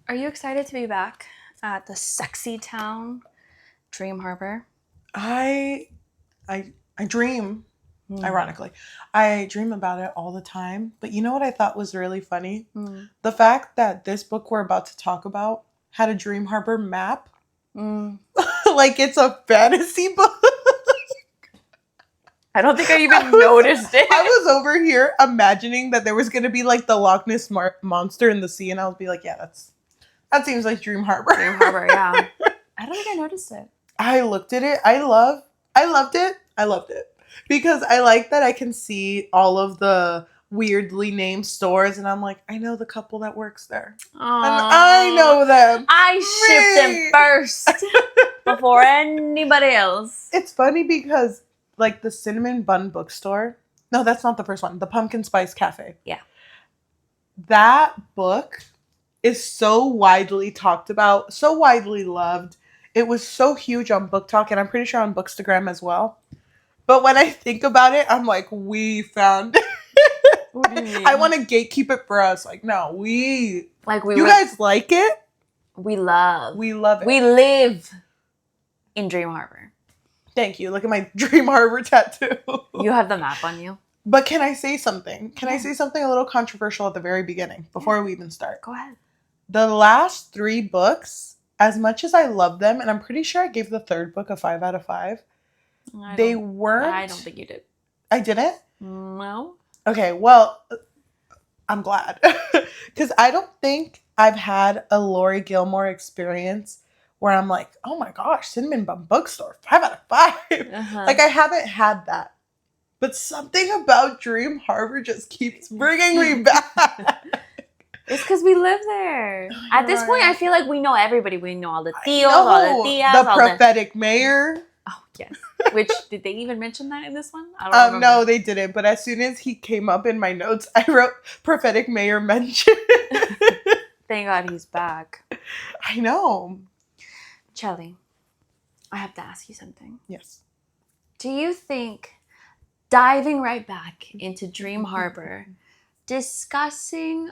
Are you excited to be back at the sexy town, Dream Harbor? I dream, ironically. I dream about it all the time. But you know what I thought was really funny? The fact that this book we're about to talk about had a Dream Harbor map. Like it's a fantasy book. I don't think I even noticed it. I was over here imagining that there was going to be like the Loch Ness monster in the sea, and I would be like, yeah, that seems like Dream Harbor. Dream Harbor, yeah. I don't think I noticed it. I looked at it. I loved it. I loved it. Because I like that I can see all of the weirdly named stores, and I'm like, I know the couple that works there. Aww. And I know them. I shipped them first before anybody else. It's funny because like the Cinnamon Bun bookstore. No, that's not the first one. The Pumpkin Spice Cafe. Yeah. That book is so widely talked about, so widely loved. It was so huge on Book Talk, and I'm pretty sure on Bookstagram as well. But when I think about it, I'm like, we found it. What do you mean? I want to gatekeep it for us. Like, no, you guys like it? We love it. We live in Dream Harbor. Thank you. Look at my Dream Harbor tattoo. You have the map on you. But can I say something? Can I say something a little controversial at the very beginning before we even start? Go ahead. The last 3 books, as much as I love them, and I'm pretty sure I gave the 3rd book a 5 out of 5, they weren't. I don't think you did. I didn't? No. Okay, well, I'm glad. Because I don't think I've had a Laurie Gilmore experience where I'm like, oh my gosh, Cinnamon Bun Bookstore, 5 out of 5. Like, I haven't had that. But something about Dream Harbor just keeps bringing me back. It's because we live there. At this point, I feel like we know everybody. We know all the tios, all the tias. The prophetic mayor. Oh, yes. Which, did they even mention that in this one? I don't remember. No, they didn't. But as soon as he came up in my notes, I wrote prophetic mayor mention. Thank God he's back. I know. Cheli, I have to ask you something. Yes. Do you think diving right back into Dream Harbor, discussing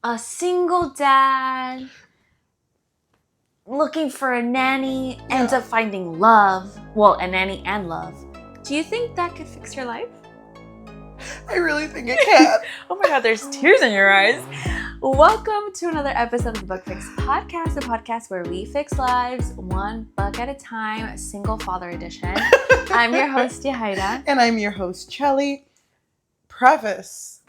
a single dad looking for a nanny, ends up finding love, well, a nanny and love, do you think that could fix your life? I really think it can. Oh my God, there's tears in your eyes. Welcome to another episode of the Book Fix Podcast, a podcast where we fix lives one book at a time, single father edition. I'm your host, Yajaira. And I'm your host, Cheli. Preface.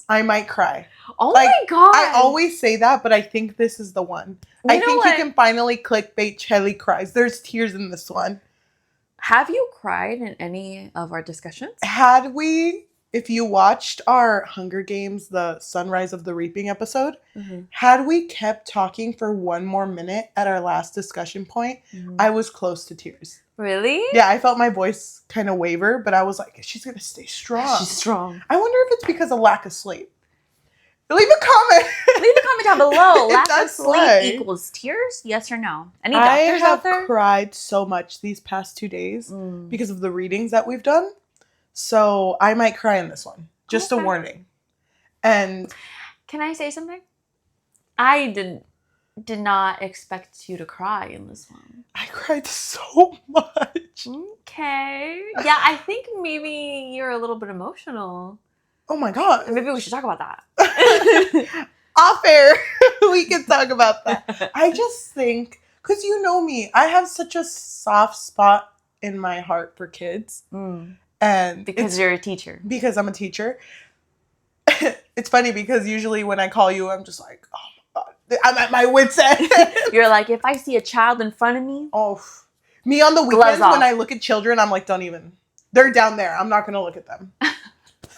I might cry. Oh my God. I always say that, but I think this is the one. I think you can finally clickbait Cheli cries. There's tears in this one. Have you cried in any of our discussions? Had we, if you watched our Hunger Games, the Sunrise of the Reaping episode, had we kept talking for one more minute at our last discussion point, I was close to tears. Really? Yeah, I felt my voice kind of waver, but I was like, she's going to stay strong. She's strong. I wonder if it's because of lack of sleep. Leave a comment. Leave a comment down below. Lack of sleep equals tears? Yes or no? Any doctors out there? I have cried so much these past 2 days because of the readings that we've done. So I might cry in this one. Just a warning. And can I say something? I did not expect you to cry in this one. I cried so much. Okay. Yeah, I think maybe you're a little bit emotional. Oh my God. Maybe we should talk about that. Off air. We can talk about that. I just think, because you know me, I have such a soft spot in my heart for kids. And because you're a teacher. Because I'm a teacher. It's funny because usually when I call you, I'm just like, oh my God, I'm at my wit's end. You're like, if I see a child in front of me. Oh, me on the weekends when I look at children, I'm like, don't even. They're down there. I'm not going to look at them.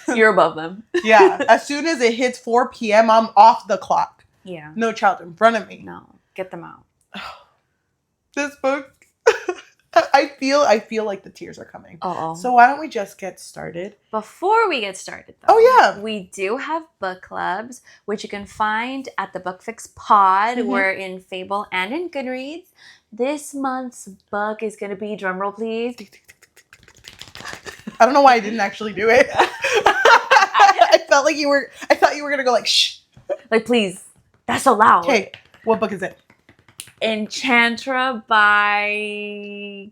You're above them. Yeah. As soon as it hits 4 p.m., I'm off the clock. Yeah. No child in front of me. No. Get them out. This book, I feel like the tears are coming. Uh-oh. So why don't we just get started? Before we get started, though. Oh, yeah. We do have book clubs, which you can find at the Book Fix Pod. We're in Fable and in Goodreads. This month's book is going to be, drumroll please. I don't know why I didn't actually do it. I thought you were going to go like, shh. Like, please. That's so loud. Okay, what book is it? Enchantra by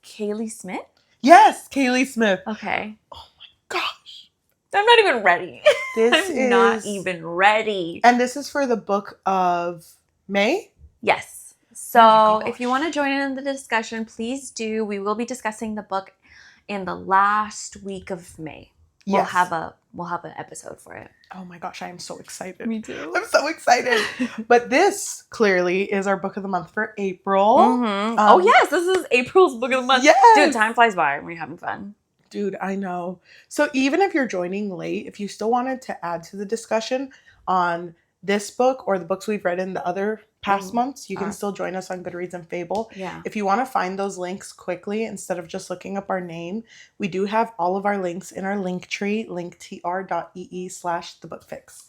Kaylee Smith? Yes, Kaylee Smith. Okay. Oh my gosh. I'm not even ready. I'm not even ready. And this is for the book of May? Yes. So if you want to join in the discussion, please do. We will be discussing the book in the last week of May. We'll have an episode for it. Oh my gosh, I am so excited. Me too. I'm so excited. But this clearly is our book of the month for April. Mm-hmm. Oh yes, this is April's book of the month. Yes. Dude, time flies by when you're having fun. Dude, I know. So even if you're joining late, if you still wanted to add to the discussion on this book or the books we've read in the other past months, you can still join us on Goodreads and Fable. Yeah. If you want to find those links quickly instead of just looking up our name, we do have all of our links in our link tree, linktr.ee/thebookfix.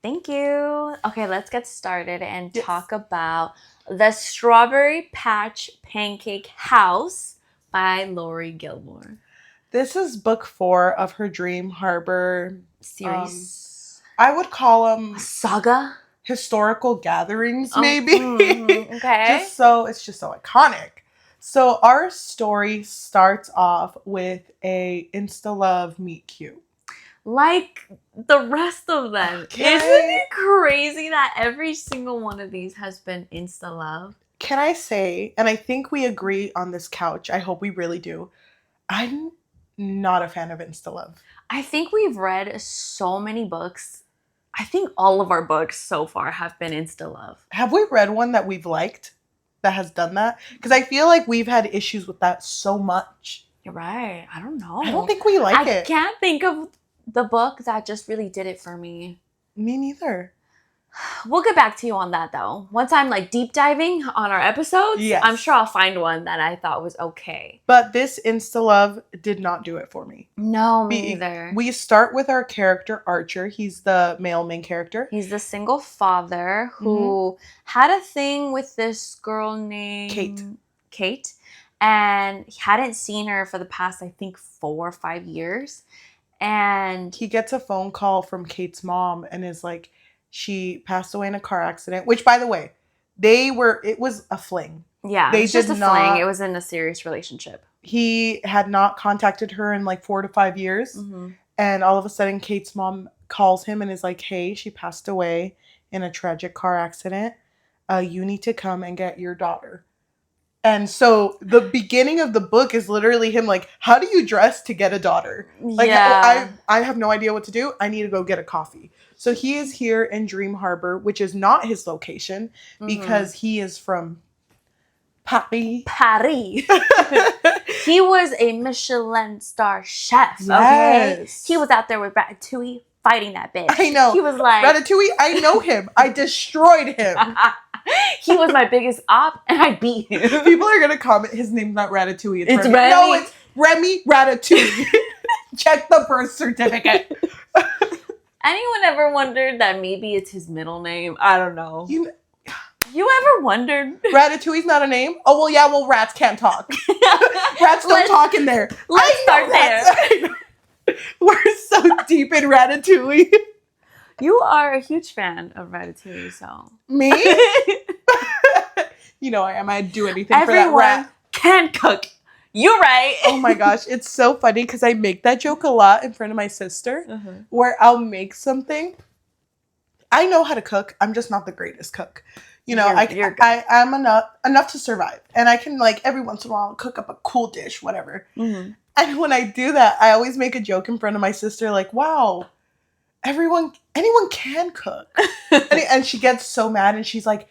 Thank you. Okay, let's get started and talk about The Strawberry Patch Pancake House by Laurie Gilmore. This is book 4 of her Dream Harbor series. I would call them saga, historical gatherings, maybe. Okay. It's just so iconic. So our story starts off with a insta-love meet cute. Like the rest of them. Okay. Isn't it crazy that every single one of these has been insta-love? Can I say, and I think we agree on this couch, I hope we really do, I'm not a fan of insta-love. I think we've read so many books. I think all of our books so far have been insta-love. Have we read one that we've liked that has done that? Because I feel like we've had issues with that so much. You're right. I don't know. I don't think we like it. I can't think of the book that just really did it for me. Me neither. We'll get back to you on that though. Once I'm like deep diving on our episodes, yes. I'm sure I'll find one that I thought was okay. But this insta-love did not do it for me. No, me neither. We start with our character, Archer. He's the male main character. He's the single father who had a thing with this girl named Kate. And he hadn't seen her for the past, I think, 4 or 5 years. And he gets a phone call from Kate's mom and is like, she passed away in a car accident, which, by the way, it was a fling. Yeah, it was just a fling. It was in a serious relationship. He had not contacted her in like 4 to 5 years. Mm-hmm. And all of a sudden, Kate's mom calls him and is like, hey, she passed away in a tragic car accident. You need to come and get your daughter. And so the beginning of the book is literally him like, how do you dress to get a daughter? Like, I have no idea what to do. I need to go get a coffee. So he is here in Dream Harbor, which is not his location because he is from Paris. He was a Michelin-starred chef. Yes. Okay, he was out there with Ratatouille fighting that bitch. I know. He was like Ratatouille. I know him. I destroyed him. He was my biggest op, and I beat him. People are gonna comment. His name's not Ratatouille. It's Remy. No, it's Remy Ratatouille. Check the birth certificate. Anyone ever wondered that maybe it's his middle name? I don't know. You ever wondered? Ratatouille's not a name? Oh, well, yeah, well, rats can't talk. Rats don't talk in there. Let's start there. We're so deep in Ratatouille. You are a huge fan of Ratatouille, so. Me? You know I am. I'd do anything for that rat. Everyone can cook. You're right. Oh my gosh. It's so funny because I make that joke a lot in front of my sister where I'll make something. I know how to cook. I'm just not the greatest cook. You know, I'm enough to survive. And I can, like, every once in a while cook up a cool dish, whatever. Mm-hmm. And when I do that, I always make a joke in front of my sister like, wow, anyone can cook. And she gets so mad and she's like,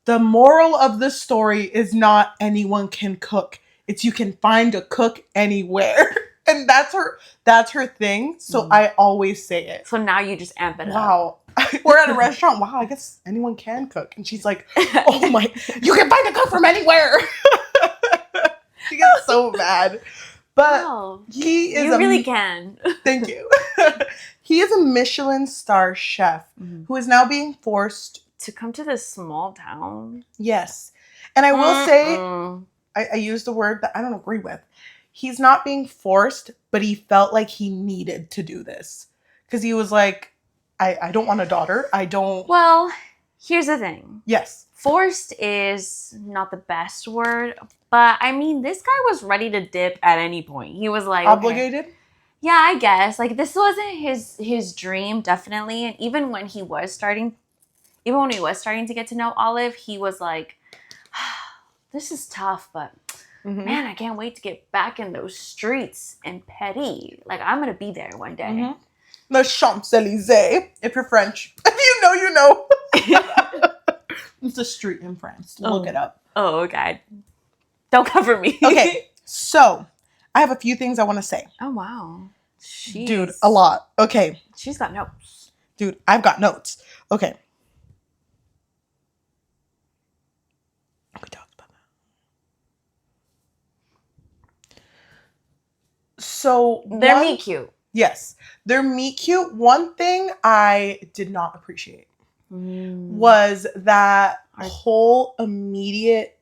the moral of the story is not anyone can cook. It's you can find a cook anywhere. And that's her thing. So I always say it. So now you just amp it up. Wow. We're at a restaurant. Wow, I guess anyone can cook. And she's like, oh my, you can find a cook from anywhere. She gets so mad. But wow. He is You really can. Thank you. He is a Michelin-starred chef who is now being forced to come to this small town. Yes. And I will say, I used a word that I don't agree with. He's not being forced, but he felt like he needed to do this. Because he was like, I don't want a daughter. I don't. Well, Here's the thing. Yes. Forced is not the best word, but I mean, this guy was ready to dip at any point. He was like, Obligated? Okay. Yeah, I guess. Like, this wasn't his dream, definitely. And even when he was starting to get to know Olive, he was like, this is tough, but man, I can't wait to get back in those streets and Paris. Like, I'm going to be there one day. Mm-hmm. The Champs-Élysées, if you're French. If you know, you know. It's a street in France. Look it up. Oh, okay. Don't cover me. Okay, so I have a few things I want to say. Oh, wow. Jeez. Dude, a lot. Okay. She's got notes. Dude, I've got notes. Okay. We talked about that. So they're meet cute. Yes, they're meet cute. One thing I did not appreciate was that whole immediate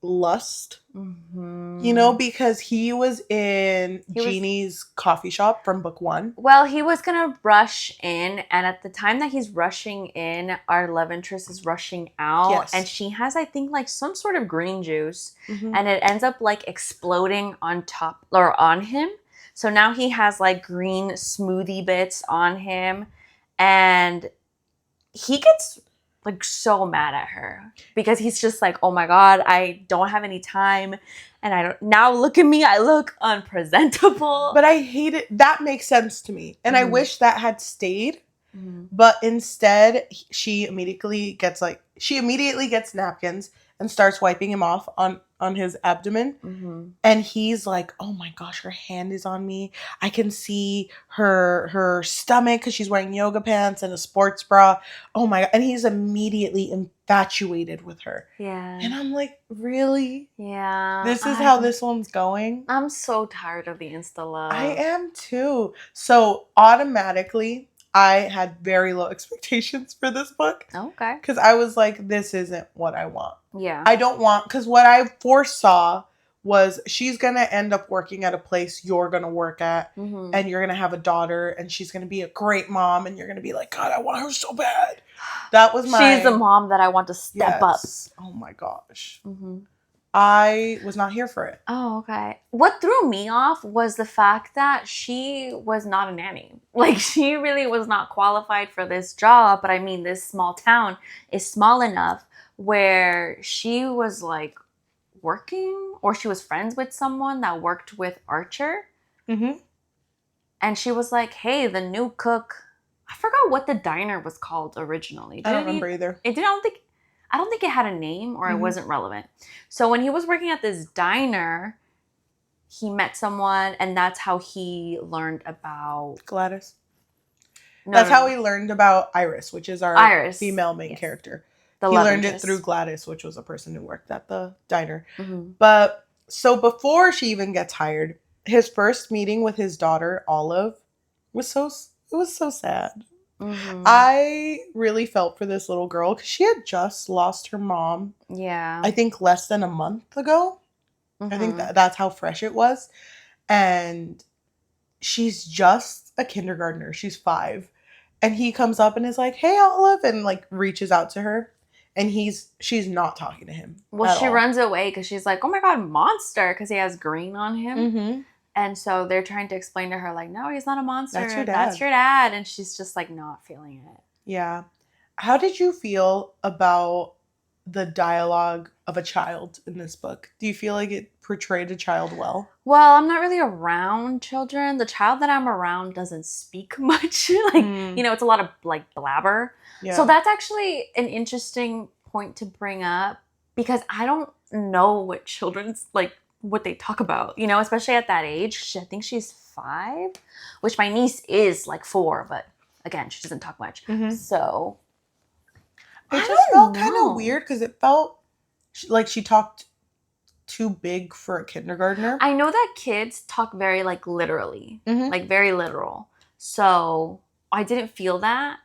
lust. You know, because he was in Jeannie's coffee shop from book 1. Well, he was going to rush in, and at the time that he's rushing in, our love interest is rushing out. Yes. And she has, I think, like some sort of green juice, and it ends up like exploding on top or on him. So now he has like green smoothie bits on him, and he gets like so mad at her because he's just like, oh my God, I don't have any time. And now look at me, I look unpresentable. But I hate it. That makes sense to me. And I wish that had stayed. But instead, she immediately gets napkins and starts wiping him off on his abdomen. And he's like, oh my gosh, her hand is on me. I can see her stomach because she's wearing yoga pants and a sports bra. Oh my God. And he's immediately infatuated with her. Yeah. And I'm like, really? Yeah. This is how this one's going? I'm so tired of the insta-love. I am too. So automatically, I had very low expectations for this book. Okay. Because I was like, this isn't what I want. Yeah. I don't want, because what I foresaw was she's going to end up working at a place you're going to work at, and you're going to have a daughter, and she's going to be a great mom, and you're going to be like, God, I want her so bad. That was She's the mom that I want to step up. Oh my gosh. I was not here for it. Oh, okay. What threw me off was the fact that she was not a nanny. Like, she really was not qualified for this job. But I mean, this small town is small enough where she was like working, or she was friends with someone that worked with Archer. And she was like, hey, the new cook. I forgot what the diner was called originally. I don't remember either. I don't think it had a name, or it wasn't relevant. So when he was working at this diner, he met someone, and that's how he learned about Gladys. That's how he learned about Iris, which is our female main character. He learned it through Gladys, which was a person who worked at the diner. But so before she even gets hired, his first meeting with his daughter, Olive, was so sad. I really felt for this little girl because she had just lost her mom. Yeah. I think less than a month ago. I think that's how fresh it was. And she's just a kindergartner. She's 5. And he comes up and is like, hey, Olive, and like reaches out to her. And she's not talking to him. Well, she runs away because she's like, oh my God, monster, because he has green on him. And so they're trying to explain to her, like, no, he's not a monster. That's your dad. And she's just, like, not feeling it. Yeah. How did you feel about the dialogue of a child in this book? Do you feel like it portrayed a child well? Well, I'm not really around children. The child that I'm around doesn't speak much. It's a lot of, like, blabber. Yeah. So that's actually an interesting point to bring up because I don't know what children's, like, what they talk about, especially at that age. I think she's 5, which my niece is like 4, but again, she doesn't talk much. So it just felt kind of weird because it felt like she talked too big for a kindergartner. I know that kids talk very like literally, like very literal. So I didn't feel that,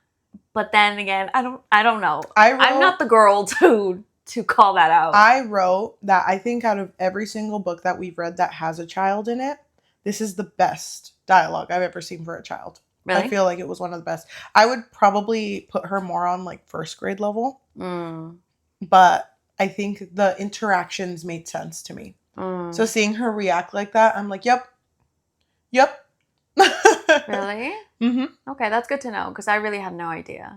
but then again, I don't know. I'm not the girl to call that out. I wrote that I think out of every single book that we've read that has a child in it, this is the best dialogue I've ever seen for a child. Really? I feel like it was one of the best. I would probably put her more on like first grade level, but I think the interactions made sense to me. So seeing her react like that, I'm like, yep. Really? Mm-hmm. Okay, that's good to know because I really had no idea.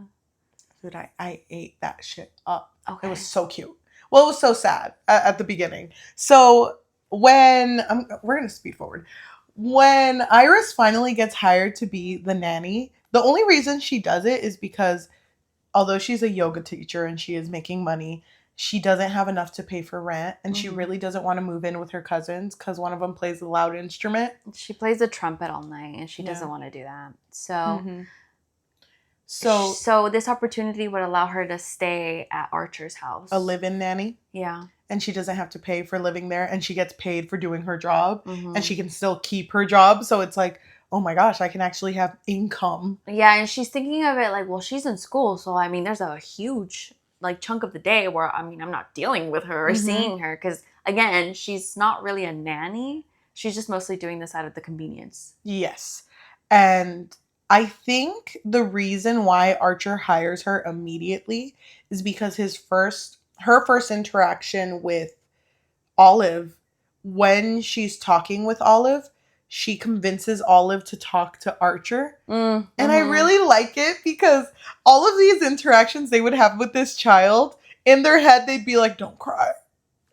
Dude, I ate that shit up. Okay. It was so cute. Well, it was so sad at the beginning. So when we're gonna speed forward. When Iris finally gets hired to be the nanny, the only reason she does it is because although she's a yoga teacher and she is making money, she doesn't have enough to pay for rent, and she really doesn't want to move in with her cousins because one of them plays a loud instrument. She plays the trumpet all night, and she doesn't want to do that. So this opportunity would allow her to stay at Archer's house. A live-in nanny. Yeah. And she doesn't have to pay for living there, and she gets paid for doing her job, and she can still keep her job. So it's like, oh my gosh, I can actually have income. Yeah, and she's thinking of it like, well, she's in school, so I mean, there's a huge like chunk of the day where I'm not dealing with her or seeing her because again, she's not really a nanny. She's just mostly doing this out of the convenience. Yes, and I think the reason why Archer hires her immediately is because her first interaction with Olive, when she's talking with Olive, she convinces Olive to talk to Archer. And I really like it because all of these interactions they would have with this child, in their head, they'd be like, don't cry.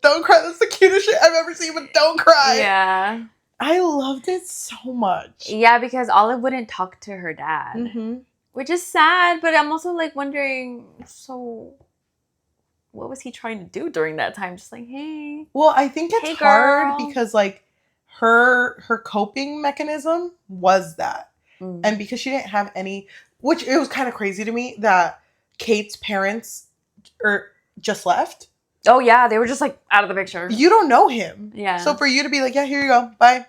Don't cry. That's the cutest shit I've ever seen, but don't cry. Yeah. I loved it so much. Yeah, because Olive wouldn't talk to her dad, which is sad, but I'm also like wondering, so what was he trying to do during that time? Just like, hey. Well, I think it's hard because like her coping mechanism was that. And because she didn't have any, which it was kind of crazy to me that Kate's parents just left. Oh yeah, they were just like out of the picture. You don't know him. Yeah. So for you to be like, yeah, here you go, bye.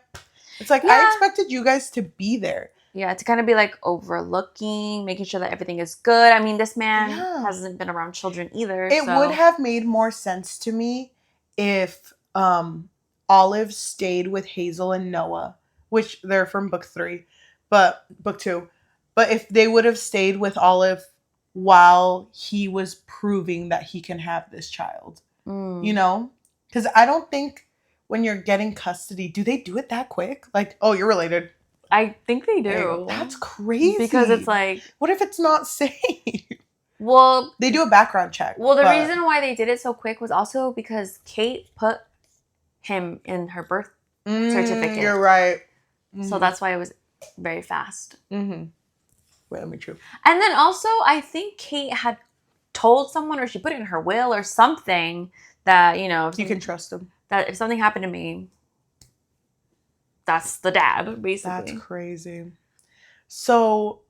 It's like, I expected you guys to be there. Yeah, to kind of be like overlooking, making sure that everything is good. I mean, this man hasn't been around children either. It would have made more sense to me if Olive stayed with Hazel and Noah, which they're from book 2. But if they would have stayed with Olive while he was proving that he can have this child, you know? Because I don't think when you're getting custody, do they do it that quick? Like, oh, you're related. I think they do. That's crazy. Because it's like... What if it's not safe? Well... They do a background check. Well, the reason why they did it so quick was also because Kate put him in her birth certificate. You're right. So that's why it was very fast. Wait, let me true. And then also, I think Kate had told someone, or she put it in her will or something, that, you know... You can trust him. That if something happened to me... That's the dad, basically. That's crazy. So,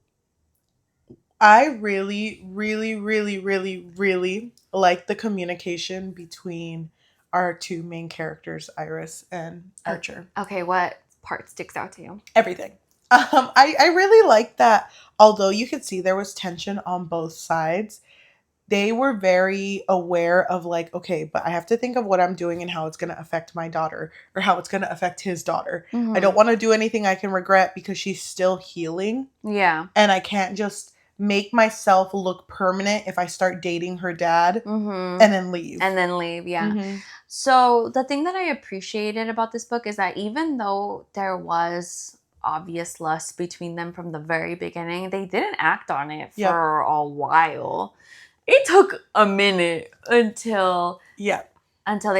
I really, really, really, really, really like the communication between our two main characters, Iris and Archer. Okay, what part sticks out to you? Everything. I really like that, although you could see there was tension on both sides, they were very aware of like, okay, but I have to think of what I'm doing and how it's going to affect my daughter or how it's going to affect his daughter. I don't want to do anything I can regret because she's still healing. Yeah. And I can't just make myself look permanent if I start dating her dad and then leave. Yeah. So the thing that I appreciated about this book is that even though there was obvious lust between them from the very beginning, they didn't act on it for a while. It took a minute until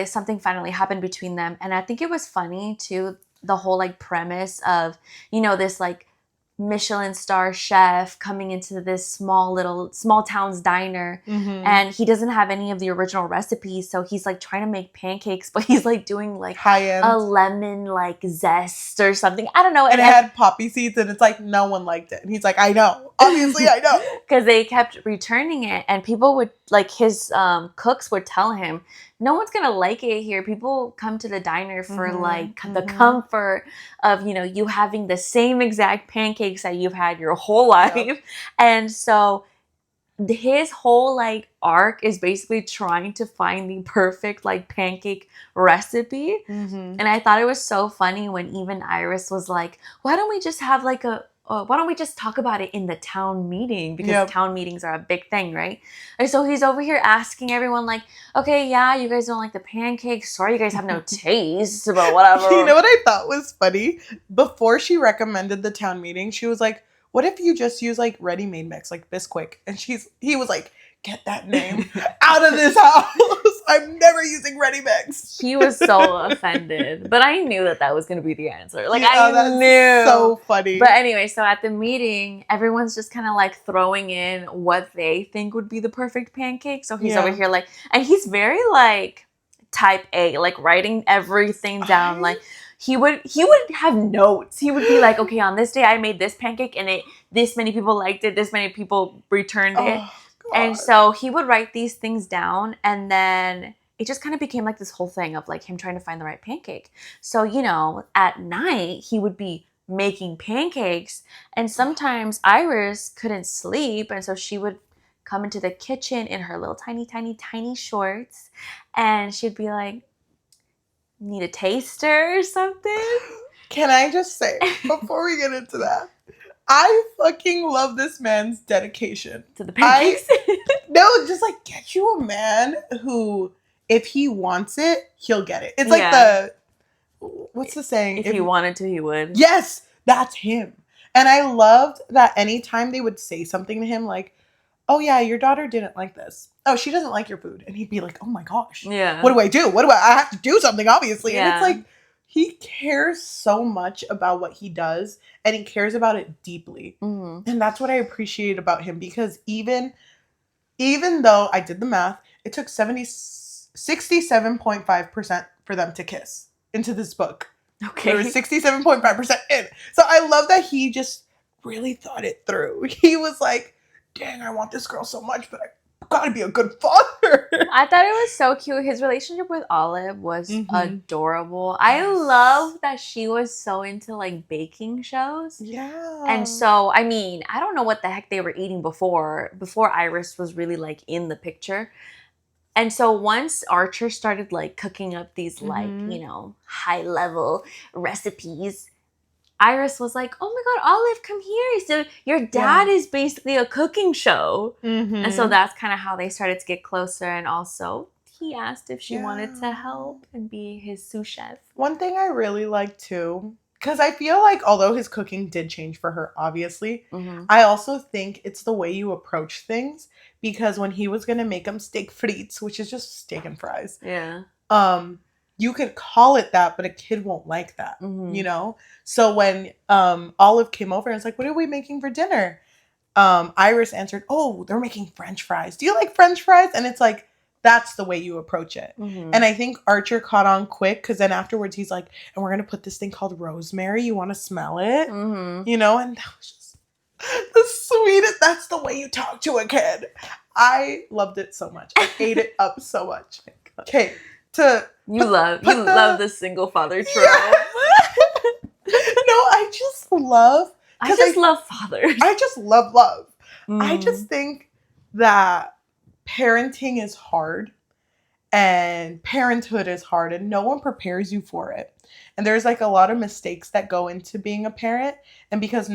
something finally happened between them. And I think it was funny too, the whole like premise of, you know, this like Michelin-starred chef coming into this small town's diner, and he doesn't have any of the original recipes, so he's like trying to make pancakes, but he's like doing like high-end a lemon like zest or something. I don't know. And it had poppy seeds, and it's like no one liked it, and he's like, I know, obviously I know, because they kept returning it, and people would like his cooks would tell him, no one's gonna like it here. People come to the diner for like the comfort of, you know, you having the same exact pancakes that you've had your whole life. And so his whole like arc is basically trying to find the perfect like pancake recipe. And I thought it was so funny when even Iris was like, why don't we just have like a why don't we just talk about it in the town meeting? Because town meetings are a big thing, right? And so he's over here asking everyone like, okay, yeah, you guys don't like the pancakes. Sorry, you guys have no taste, but whatever. You know what I thought was funny? Before she recommended the town meeting, she was like, what if you just use like ready-made mix, like Bisquick? And he was like, get that name out of this house. I'm never using ready mix. He was so offended. But I knew that was going to be the answer. Like, I knew. So funny. But anyway, so at the meeting, everyone's just kind of like throwing in what they think would be the perfect pancake. So he's over here like, and he's very like type A, like writing everything down. Like, he would have notes. He would be like, okay, on this day I made this pancake and this many people liked it. This many people returned it. God. And so he would write these things down, and then it just kind of became like this whole thing of like him trying to find the right pancake. So, you know, at night he would be making pancakes, and sometimes Iris couldn't sleep, and so she would come into the kitchen in her little tiny shorts, and she'd be like, need a taster or something? Can I just say, before we get into that, I fucking love this man's dedication. To the pancakes? No, just like get you a man who, if he wants it, he'll get it. It's like what's the saying? If he wanted to, he would. Yes, that's him. And I loved that anytime they would say something to him like, oh yeah, your daughter didn't like this. Oh, she doesn't like your food. And he'd be like, oh my gosh. Yeah. What do I do? I have to do something, obviously. Yeah. And it's like, he cares so much about what he does, and he cares about it deeply. Mm-hmm. And that's what I appreciate about him, because even though I did the math, it took 67.5% for them to kiss into this book. Okay. There was 67.5% in. So I love that he just really thought it through. He was like, dang, I want this girl so much, but I gotta be a good father. I thought it was so cute. His relationship with Olive was adorable. I love that she was so into like baking shows. Yeah. And so, I mean, I don't know what the heck they were eating before Iris was really like in the picture. And so once Archer started like cooking up these like, you know, high level recipes, Iris was like, oh my God, Olive, come here. So your dad is basically a cooking show. Mm-hmm. And so that's kind of how they started to get closer. And also he asked if she wanted to help and be his sous chef. One thing I really like too, because I feel like although his cooking did change for her, obviously, I also think it's the way you approach things. Because when he was going to make him steak frites, which is just steak and fries. Yeah. You could call it that, but a kid won't like that, you know? So when Olive came over and was like, what are we making for dinner? Iris answered, oh, they're making French fries. Do you like French fries? And it's like, that's the way you approach it. And I think Archer caught on quick, because then afterwards he's like, and we're going to put this thing called rosemary. You want to smell it? You know? And that was just the sweetest. That's the way you talk to a kid. I loved it so much. I ate it up so much. Okay. You love the single father trope. Yeah. No, I just love fathers. I just love love. I just think that parenting is hard, and parenthood is hard, and no one prepares you for it. And there's like a lot of mistakes that go into being a parent, and because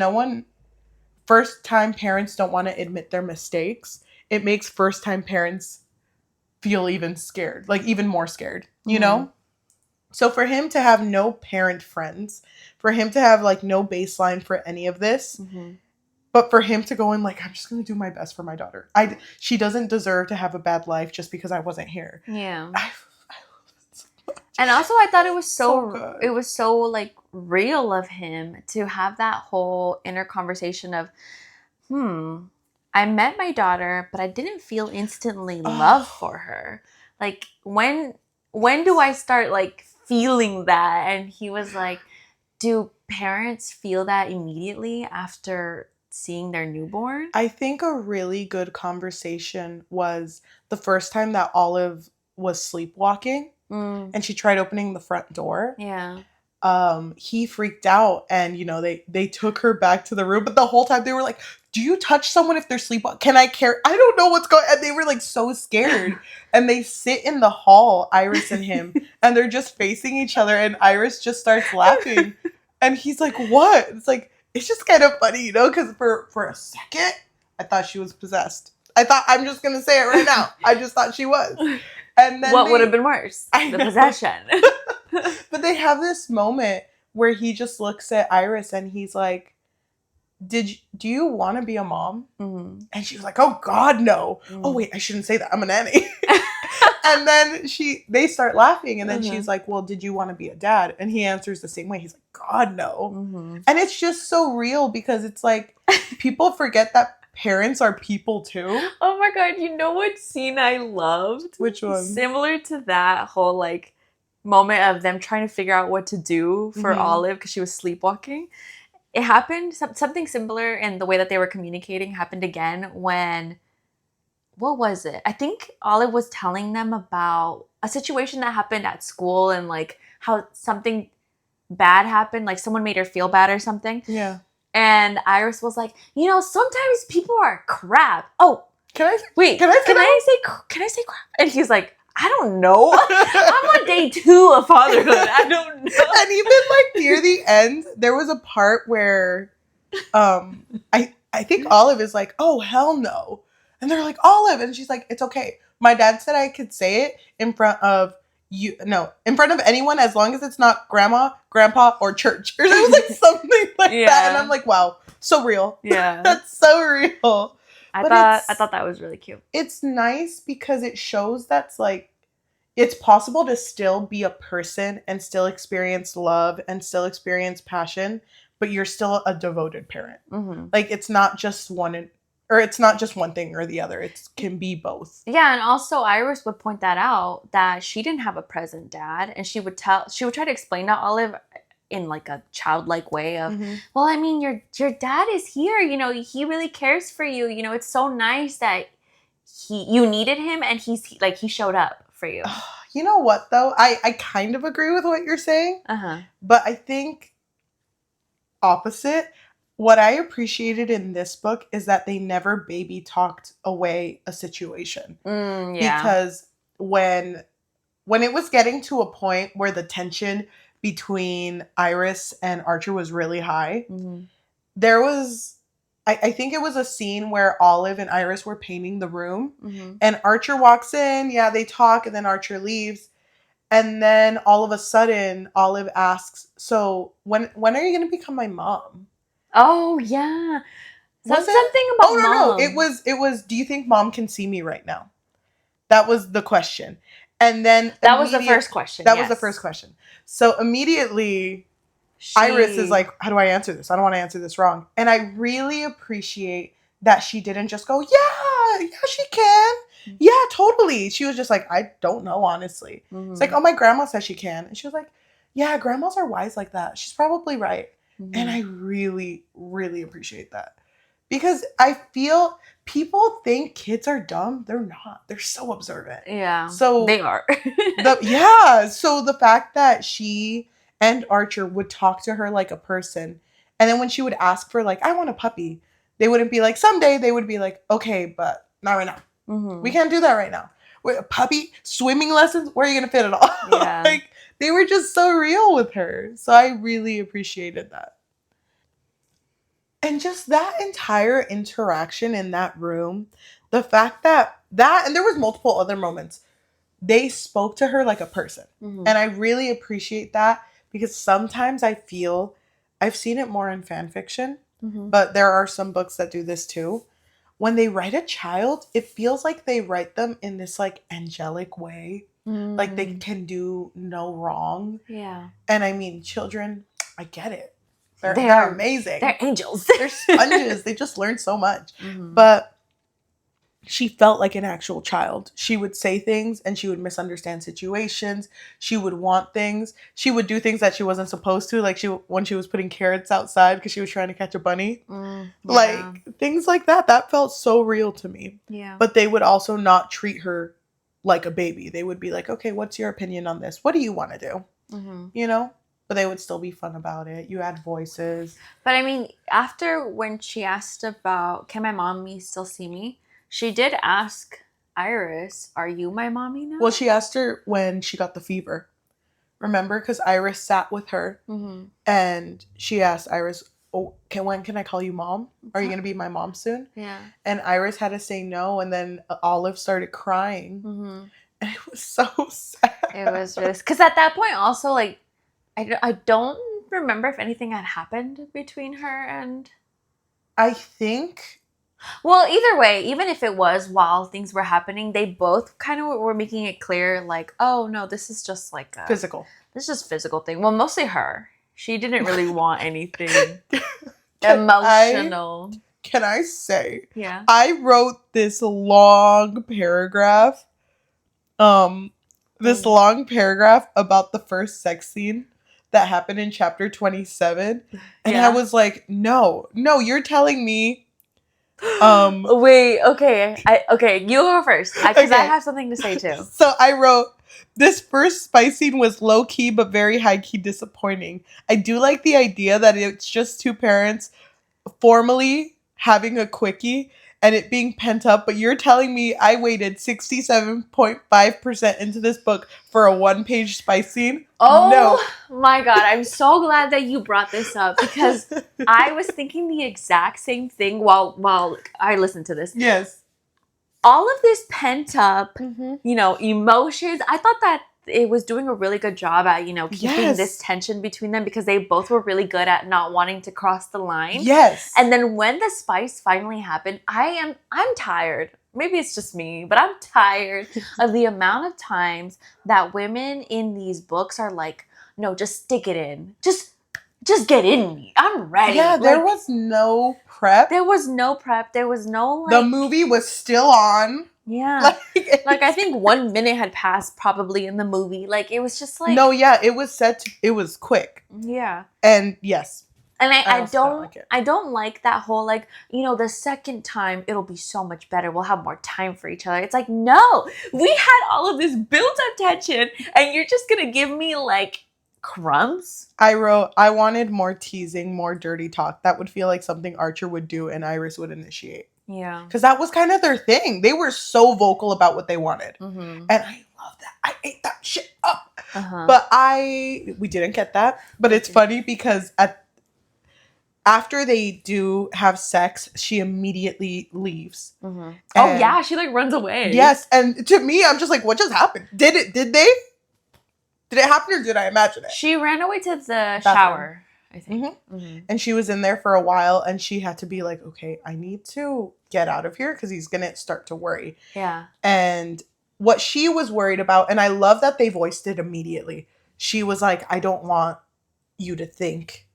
first-time parents don't want to admit their mistakes, it makes first-time parents feel even scared, like even more scared, you know? So for him to have no parent friends, for him to have like no baseline for any of this, but for him to go in like, I'm just going to do my best for my daughter. She doesn't deserve to have a bad life just because I wasn't here. Yeah. I love it so much. And also I thought it was it was so like real of him to have that whole inner conversation of, I met my daughter, but I didn't feel instantly love for her. Like, when do I start, like, feeling that? And he was like, do parents feel that immediately after seeing their newborn? I think a really good conversation was the first time that Olive was sleepwalking and she tried opening the front door. Yeah. He freaked out, and you know they took her back to the room, but the whole time they were like, do you touch someone if they're sleepwalking? Can I care? I don't know what's going on. And they were like so scared. And they sit in the hall, Iris and him, and they're just facing each other, and Iris just starts laughing. And he's like, what? It's like, it's just kind of funny, you know, because for a second, I thought she was possessed. I'm just going to say it right now. I just thought she was. And then what would have been worse? I The know. possession. But they have this moment where he just looks at Iris and he's like, do you want to be a mom? Mm-hmm. And she was like, oh God, no. Mm-hmm. Oh wait, I shouldn't say that. I'm a nanny. And then they start laughing, and then Mm-hmm. she's like, well, did you want to be a dad? And he answers the same way. He's like, God, no. Mm-hmm. And it's just so real because it's like, people forget that parents are people too. Oh my God, you know what scene I loved? Which one? Similar to that whole like moment of them trying to figure out what to do for Mhm. Olive because she was sleepwalking. It happened, something similar in the way that they were communicating happened again when, what was it? I think Olive was telling them about a situation that happened at school and like how something bad happened, like someone made her feel bad or something. Yeah. And Iris was like, you know, sometimes people are crap. Oh, Can I say crap? And he's like, I don't know. I'm on day 2 of fatherhood. I don't know. And even like near the end, there was a part where I think Olive is like, oh hell no. And they're like, Olive, and she's like, it's okay. My dad said I could say it in front of in front of anyone as long as it's not grandma, grandpa, or church. Or it was like something like that. And I'm like, wow, so real. Yeah. That's so real. I thought that was really cute. It's nice because it shows that's like, it's possible to still be a person and still experience love and still experience passion, but you're still a devoted parent. Mm-hmm. Like, it's not just one thing or the other. It can be both. Yeah, and also Iris would point that out that she didn't have a present dad, and she would try to explain to Olive in like a childlike way of, well, I mean, your dad is here, you know, he really cares for you, you know, it's so nice that you needed him and he showed up for you. You know what though? I kind of agree with what you're saying. But I think opposite. What I appreciated in this book is that they never baby talked away a situation. Yeah. Because when it was getting to a point where the tension between Iris and Archer was really high, there was, I think it was a scene where Olive and Iris were painting the room, and Archer walks in, yeah, they talk, and then Archer leaves. And then all of a sudden, Olive asks, so when are you going to become my mom? Oh, yeah. Was it? Something about mom. No. It was, do you think mom can see me right now? That was the question. And then that was the first question. That was the first question. So immediately, Iris is like, how do I answer this? I don't want to answer this wrong. And I really appreciate that she didn't just go, yeah, she can. Yeah, totally. She was just like, I don't know, honestly. It's like, oh, my grandma says she can. And she was like, yeah, grandmas are wise like that. She's probably right. And I really, really appreciate that. Because I feel people think kids are dumb. They're not. They're so observant. Yeah. So they are. So the fact that she and Archer would talk to her like a person. And then when she would ask for like, I want a puppy, they wouldn't be like, someday. They would be like, okay, but not right now. We can't do that right now. Wait, a puppy, swimming lessons, where are you going to fit it all? Yeah. Like, they were just so real with her. So I really appreciated that. And just that entire interaction in that room, the fact that, and there was multiple other moments, they spoke to her like a person. And I really appreciate that because sometimes I feel, I've seen it more in fan fiction, but there are some books that do this too. When they write a child, it feels like they write them in this like angelic way. Like they can do no wrong. Yeah. And I mean, children, I get it. They're amazing. They're angels. They're sponges. They just learn so much. But she felt like an actual child. She would say things and she would misunderstand situations. She would want things. She would do things that she wasn't supposed to. Like when she was putting carrots outside because she was trying to catch a bunny. Like things like that. That felt so real to me. Yeah. But they would also not treat her like a baby. They would be like, okay, what's your opinion on this? What do you want to do? You know? But they would still be fun about it. You add voices. But I mean, after when she asked about, can my mommy still see me? She did ask Iris, are you my mommy now? Well, she asked her when she got the fever. Remember? Because Iris sat with her. And she asked Iris, oh, when can I call you mom? Are you going to be my mom soon? Yeah. And Iris had to say no. And then Olive started crying. Mm-hmm. And it was so sad. It was just, because at that point also, like, I don't remember if anything had happened between her and... I think... Well, either way, even if it was while things were happening, they both kind of were making it clear, like, oh, no, this is just like a... Physical. This is just physical thing. Well, mostly her. She didn't really want anything emotional. Can I say? Yeah. I wrote this long paragraph. Long about the first sex scene that happened in chapter 27. And I was like, no, you're telling me. Wait, okay. Okay, you go first. Because I have something to say too. So I wrote, this first spice scene was low-key but very high-key disappointing. I do like the idea that it's just two parents formally having a quickie and it being pent up, but you're telling me I waited 67.5% into this book for a one-page spice scene? Oh no. My God, I'm so glad that you brought this up because I was thinking the exact same thing while I listened to this. Yes. All of this pent up, emotions, I thought that it was doing a really good job at, keeping this tension between them because they both were really good at not wanting to cross the line. Yes. And then when the spice finally happened, I'm tired. Maybe it's just me, but I'm tired of the amount of times that women in these books are like, no, just stick it in. Just get in me. I'm ready. Yeah, there was no prep. There was no prep. There was no, the movie was still on. Yeah. Like I think 1 minute had passed probably in the movie. Like, it was just like... No, yeah, it was it was quick. Yeah. And yes. And I don't like that whole, like, the second time it'll be so much better. We'll have more time for each other. It's like, no, we had all of this built-up tension and you're just going to give me, like, crumbs? I wrote, I wanted more teasing, more dirty talk. That would feel like something Archer would do and Iris would initiate. Yeah. Because that was kind of their thing. They were so vocal about what they wanted. Mm-hmm. And I love that. I ate that shit up. Uh-huh. But we didn't get that. But it's funny because after they do have sex, she immediately leaves. Mm-hmm. Oh, yeah. She, like, runs away. Yes. And to me, I'm just like, what just happened? Did they? Did it happen or did I imagine it? She ran away to the shower, I think. Mm-hmm. Mm-hmm. And she was in there for a while and she had to be like, okay, I need to get out of here because he's going to start to worry. Yeah. And what she was worried about, and I love that they voiced it immediately. She was like, I don't want you to think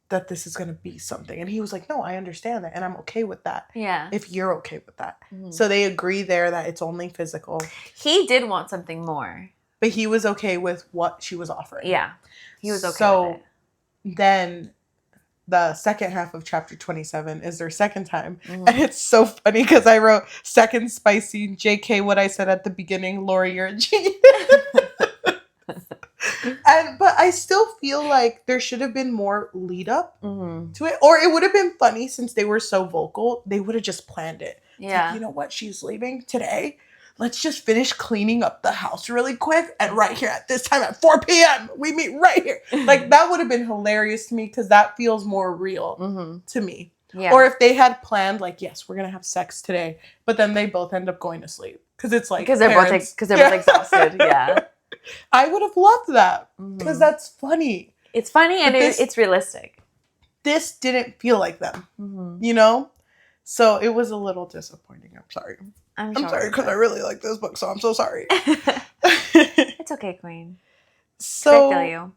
that this is going to be something. And he was like, no, I understand that. And I'm okay with that. Yeah. If you're okay with that. Mm-hmm. So they agree there that it's only physical. He did want something more. But he was okay with what she was offering. Yeah. He was okay with it. Then the second half of chapter 27 is their second time. Mm-hmm. And it's so funny because I wrote, second spicy, JK, what I said at the beginning, Laurie, you're a genius. But I still feel like there should have been more lead up to it. Or it would have been funny since they were so vocal. They would have just planned it. Yeah. Like, you know what? She's leaving today. Let's just finish cleaning up the house really quick. And right here at this time at 4 p.m. we meet right here. Like, that would have been hilarious to me because that feels more real to me. Yeah. Or if they had planned, like, yes, we're going to have sex today. But then they both end up going to sleep. Because it's like, because they're both exhausted. Yeah. I would have loved that. Because that's funny. It's funny and it's realistic. This didn't feel like them. You know? So it was a little disappointing. I'm sorry. I'm sorry because I really like this book, so I'm so sorry. It's okay, Queen. So I feel you.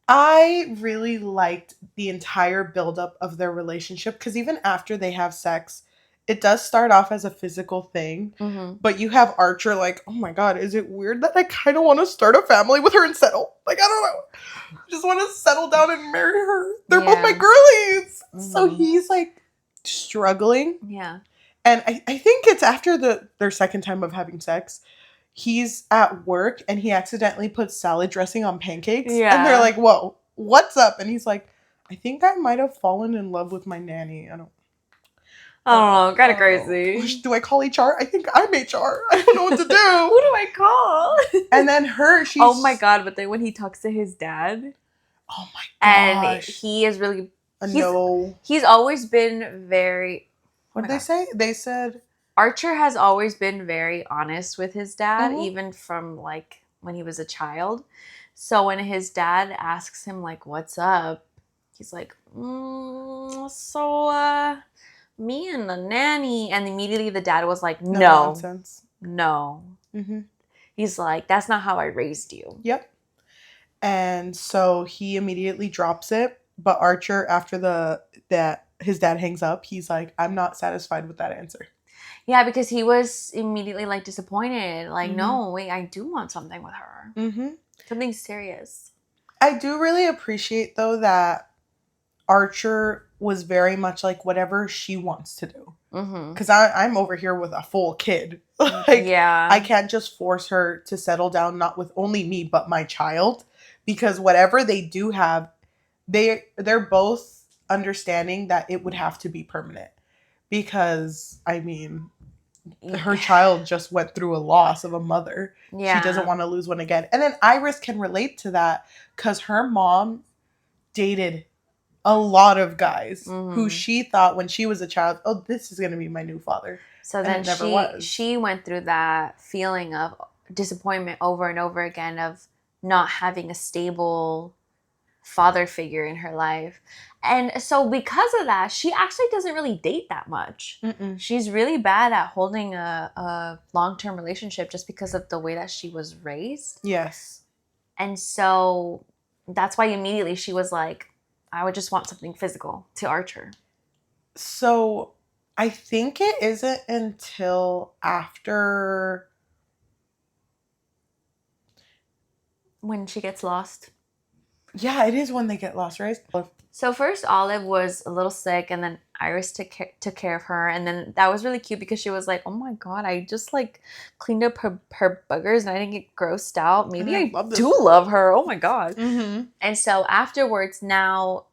I really liked the entire buildup of their relationship because even after they have sex, it does start off as a physical thing. But you have Archer like, oh my God, is it weird that I kind of want to start a family with her and settle? Like, I don't know. I just want to settle down and marry her. They're both my girlies. So he's like struggling. Yeah. And I think it's after their second time of having sex, he's at work and he accidentally puts salad dressing on pancakes. Yeah. And they're like, whoa, what's up? And he's like, I think I might have fallen in love with my nanny. I don't know. Kind of crazy. Do I call HR? I think I'm HR. I don't know what to do. Who do I call? And then she's... Oh my God. But then when he talks to his dad. Oh my gosh. And he is really He's always been very... What did they say? They said... Archer has always been very honest with his dad, even from, like, when he was a child. So when his dad asks him, like, what's up? He's like, me and the nanny. And immediately the dad was like, no. Nonsense. No. He's like, that's not how I raised you. Yep. And so he immediately drops it. But Archer, after his dad hangs up, he's like, I'm not satisfied with that answer. Yeah, because he was immediately, like, disappointed. Like, no, wait, I do want something with her. Something serious. I do really appreciate, though, that Archer was very much like whatever she wants to do. Because I'm over here with a full kid. Like, yeah. I can't just force her to settle down, not with only me, but my child. Because whatever they do have, they're both understanding that it would have to be permanent. Because, I mean, her child just went through a loss of a mother. Yeah. She doesn't want to lose one again. And then Iris can relate to that because her mom dated a lot of guys who she thought when she was a child, oh, this is going to be my new father. So then she went through that feeling of disappointment over and over again of not having a stable father figure in her life. And so because of that, she actually doesn't really date that much. She's really bad at holding a long-term relationship just because of the way that she was raised. Yes. And so that's why immediately she was like, I would just want something physical to Archer. So I think it isn't until after... when she gets lost. Yeah, it is when they get lost, right? So first Olive was a little sick, and then Iris took care of her, and then that was really cute because she was like, oh my god, I just like cleaned up her boogers and I didn't get grossed out. Maybe I do love her. Oh my god. And so afterwards, now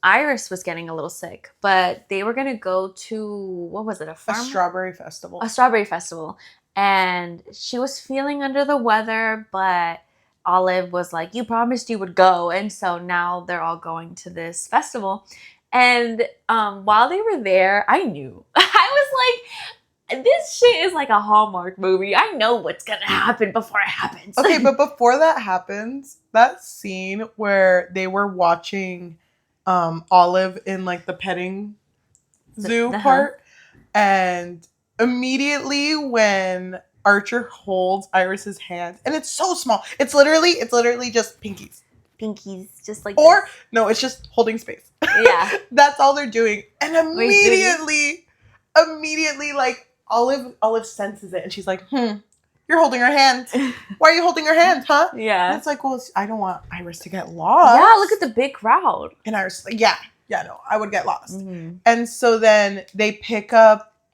Iris was getting a little sick, but they were going to go to, what was it, a farm? A strawberry festival. A strawberry festival. And she was feeling under the weather, but Olive was like, you promised you would go. And so now they're all going to this festival. And while they were there, I knew. I was like, this shit is like a Hallmark movie. I know what's going to happen before it happens. Okay, but before that happens, that scene where they were watching Olive in like the petting zoo part. And immediately when Archer holds Iris's hand, and it's so small. It's literally just pinkies. Pinkies, just like or this. No, it's just holding space. Yeah. That's all they're doing. And immediately, like Olive senses it, and she's like, you're holding her hand. Why are you holding her hand, huh? Yeah. And it's like, well, I don't want Iris to get lost. Yeah, look at the big crowd. And Iris is like, yeah, no, I would get lost. And so then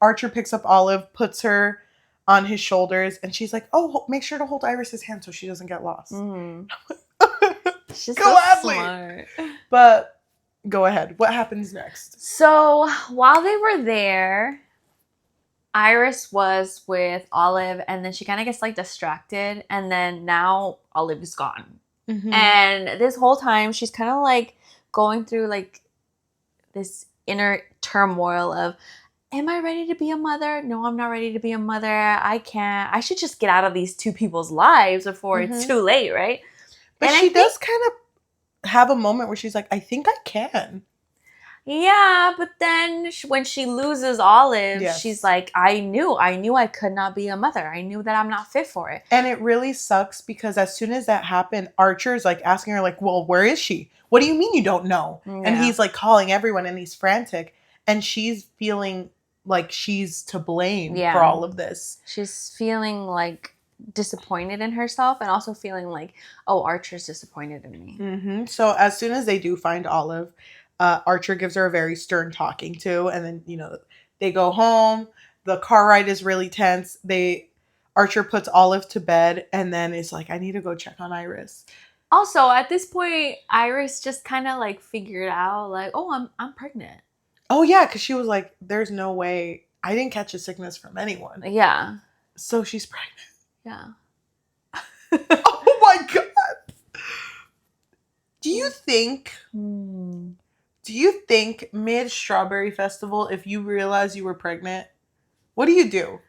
Archer picks up Olive, puts her on his shoulders, and she's like, oh, make sure to hold Iris's hand so she doesn't get lost. She's so smart. But go ahead. What happens next? So while they were there, Iris was with Olive, and then she kind of gets like distracted, and then now Olive is gone. And this whole time she's kind of like going through like this inner turmoil of, am I ready to be a mother? No, I'm not ready to be a mother. I can't. I should just get out of these two people's lives before it's too late, right? But she does kind of have a moment where she's like, I think I can. Yeah, but then when she loses Olive, she's like, I knew I could not be a mother. I knew that I'm not fit for it. And it really sucks because as soon as that happened, Archer's like asking her like, well, where is she? What do you mean you don't know? Yeah. And he's like calling everyone and he's frantic. And she's feeling like she's to blame for all of this. She's feeling like disappointed in herself and also feeling like, oh, Archer's disappointed in me. So as soon as they do find Olive, Archer gives her a very stern talking to, and then, they go home. The car ride is really tense. Archer puts Olive to bed and then is like, I need to go check on Iris. Also, at this point, Iris just kind of like figured out like, oh, I'm pregnant. Oh, yeah, because she was like, there's no way. I didn't catch a sickness from anyone. Yeah. So she's pregnant. Yeah. Oh, my God. Do you think Do you think mid-Strawberry Festival, if you realize you were pregnant, what do you do?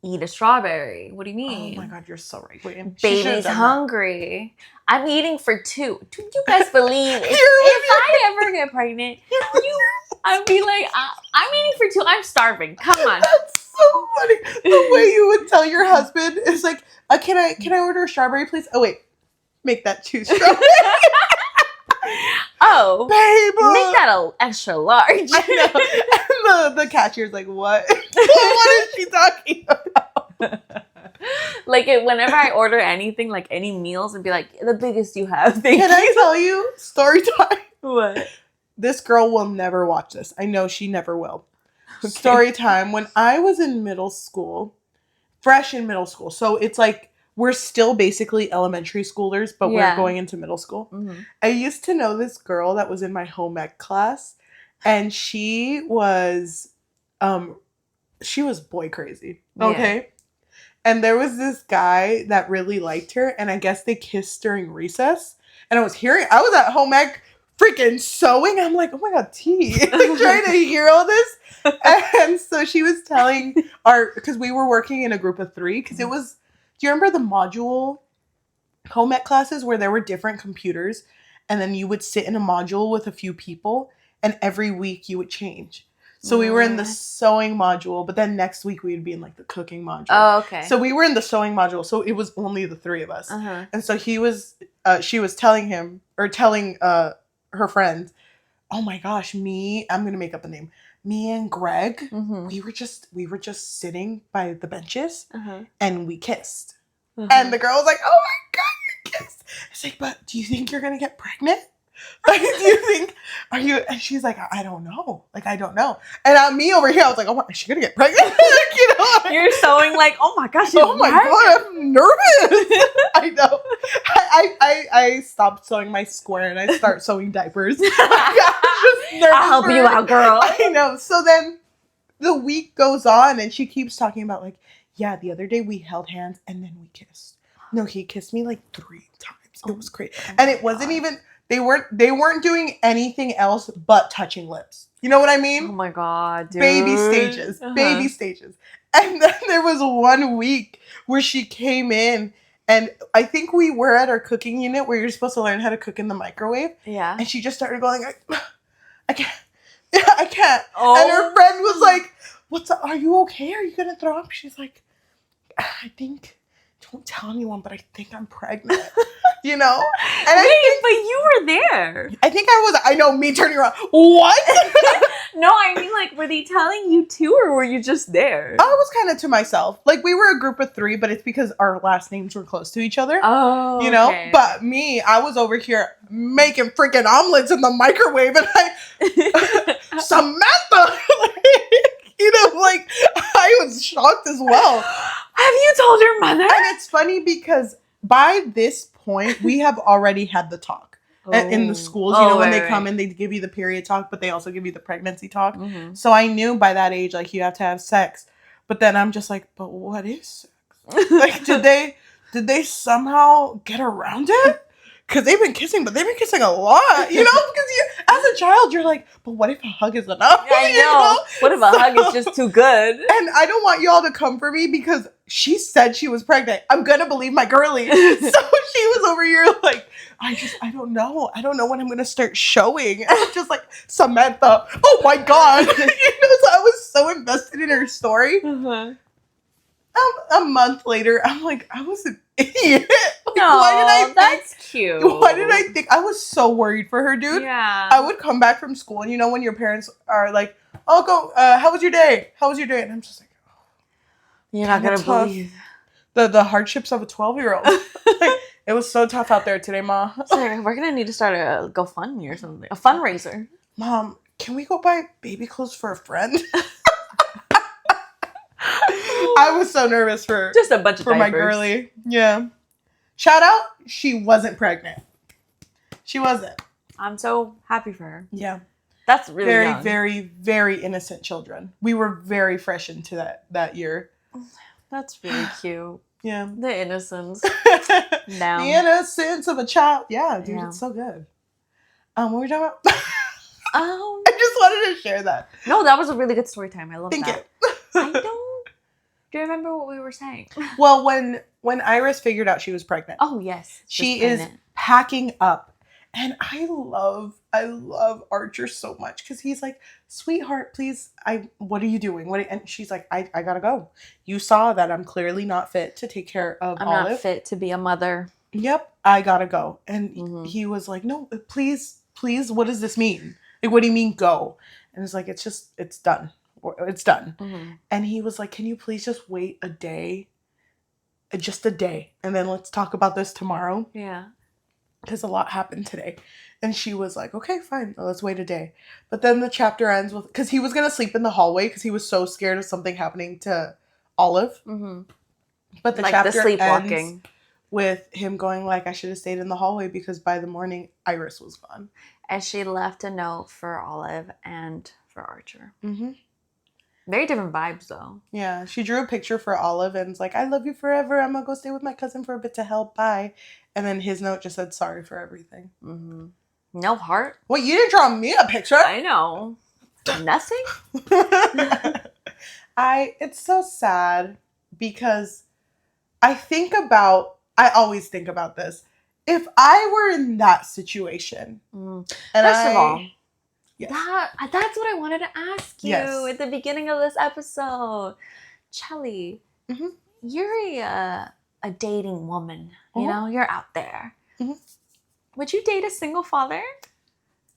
Eat a strawberry. What do you Oh mean? my God, you're so right. Wait, Baby's hungry. I'm eating for 2. Do you guys believe if I ever get pregnant, I'd be like, I'm eating for 2. I'm starving. Come on. That's so funny. The way you would tell your husband is like, can I order a strawberry, please? Oh wait, make that 2 strawberries. Oh, babe, make that an extra large. I know. And the cashier's like, what? What is she talking about? Like whenever I order anything, like any meals, and be like, the biggest you have. Can I tell you story time? What? This girl will never watch this. I know she never will. Okay. Story time. When I was in middle school, fresh in middle school, so it's like we're still basically elementary schoolers, but we're going into middle school. Mm-hmm. I used to know this girl that was in my home ec class, and she was boy crazy. Okay. Yeah. And there was this guy that really liked her, and I guess they kissed during recess. And I was at home ec freaking sewing. I'm like, oh my God, T. Like trying to hear all this. And so she was telling because we were working in a group of 3, because it was, do you remember the module home ec classes where there were different computers, and then you would sit in a module with a few people, and every week you would change. So we were in the sewing module, but then next week we would be in like the cooking module. Oh, okay. So we were in the sewing module, so it was only the 3 of us. Uh-huh. And so she was telling her friend, oh my gosh, I'm going to make up a name. Me and Greg, mm-hmm. we were just sitting by the benches, uh-huh. and we kissed. Uh-huh. And the girl was like, oh my God, you kissed. It's like, but do you think you're going to get pregnant? Like, do you think, and she's like, I don't know. Like, I don't know. And me over here, I was like, oh my, is she going to get pregnant? You know? You're sewing like, oh my gosh. Oh my God, I'm nervous. I know. I stopped sewing my square and I start sewing diapers. I'll help you out, girl. I know. So then the week goes on and she keeps talking about like, yeah, the other day we held hands and then we kissed. No, he kissed me like 3 times. It was crazy. And it wasn't even... They weren't doing anything else but touching lips. You know what I mean? Oh my God, dude. Baby stages. Uh-huh. Baby stages. And then there was one week where she came in, and I think we were at our cooking unit where you're supposed to learn how to cook in the microwave. Yeah. And she just started going, I can't. Yeah, I can't. Oh. And her friend was like, what's up? Are you okay? Are you going to throw up? She's like, I think, don't tell anyone, but I think I'm pregnant. You know? And but you were there. I think I know, me turning around. What? No, I mean, like, were they telling you too, or were you just there? I was kind of to myself. Like, we were a group of 3, but it's because our last names were close to each other. Oh, you know? Okay. But me, I was over here making freaking omelets in the microwave, and Samantha! You know, like, I was shocked as well. Have you told your mother? And it's funny because by this point, we have already had the talk in the schools. You know, when they come in, they give you the period talk, but they also give you the pregnancy talk. Mm-hmm. So I knew by that age, like, you have to have sex. But then I'm just like, but what is sex? Like, did they somehow get around it? Because they've been kissing, but they've been kissing a lot, you know? Because as a child, you're like, but what if a hug is enough? Yeah, I know. You know? What if a hug is just too good? And I don't want y'all to come for me because she said she was pregnant. I'm going to believe my girlie. So she was over here like, I don't know. I don't know when I'm going to start showing. And I'm just like, Samantha, oh my God. You know, so I was so invested in her story. Uh-huh. A month later, I'm like, I was an idiot. Like, no, that's cute. Why did I think? I was so worried for her, dude. Yeah. I would come back from school, and you know when your parents are like, "Oh, go. How was your day? How was your day?" And I'm just like, oh, "You're not gonna believe the hardships of a 12-year-old." Like, it was so tough out there today, Ma. So we're gonna need to start a GoFundMe or something, a fundraiser. Mom, can we go buy baby clothes for a friend? I was so nervous for just a bunch of diapers. My girlie. Yeah. Shout out, she wasn't pregnant. She wasn't. I'm so happy for her. Yeah. That's really very, young. very, very innocent children. We were very fresh into that year. That's really cute. Yeah. The innocence. The innocence of a child. Yeah, dude, It's so good. What were we talking about? I just wanted to share that. No, that was a really good story time. I love Thank that. you. I don't. Do you remember what we were saying? Well, when Iris figured out she was pregnant. Oh yes, she is packing up, and I love Archer so much because he's like, sweetheart, please, what are you doing? And she's like, I gotta go. You saw that I'm clearly not fit to take care of I'm Olive. not fit to be a mother. Yep, I gotta go. And he was like, no, please, what does this mean? Like, what do you mean go? And it's like, it's done. It's done. And he was like, can you please just wait a day? Just a day. And then let's talk about this tomorrow. Yeah. Because a lot happened today. And she was like, okay, fine. Let's wait a day. But then the chapter ends with, because he was going to sleep in the hallway because he was so scared of something happening to Olive. But the chapter the sleepwalking ends with him going like, I should have stayed in the hallway because by the morning, Iris was gone. And she left a note for Olive and for Archer. Very different vibes, though. Yeah, she drew a picture for Olive and was like, I love you forever. I'm going to go stay with my cousin for a bit to help. Bye. And then his note just said, sorry for everything. No heart. Well, you didn't draw me a picture. I know. Nothing? It's so sad because I always think about this. If I were in that situation. First of all, yes. That's what I wanted to ask you at the beginning of this episode. Cheli, you're a dating woman. You know, you're out there. Would you date a single father?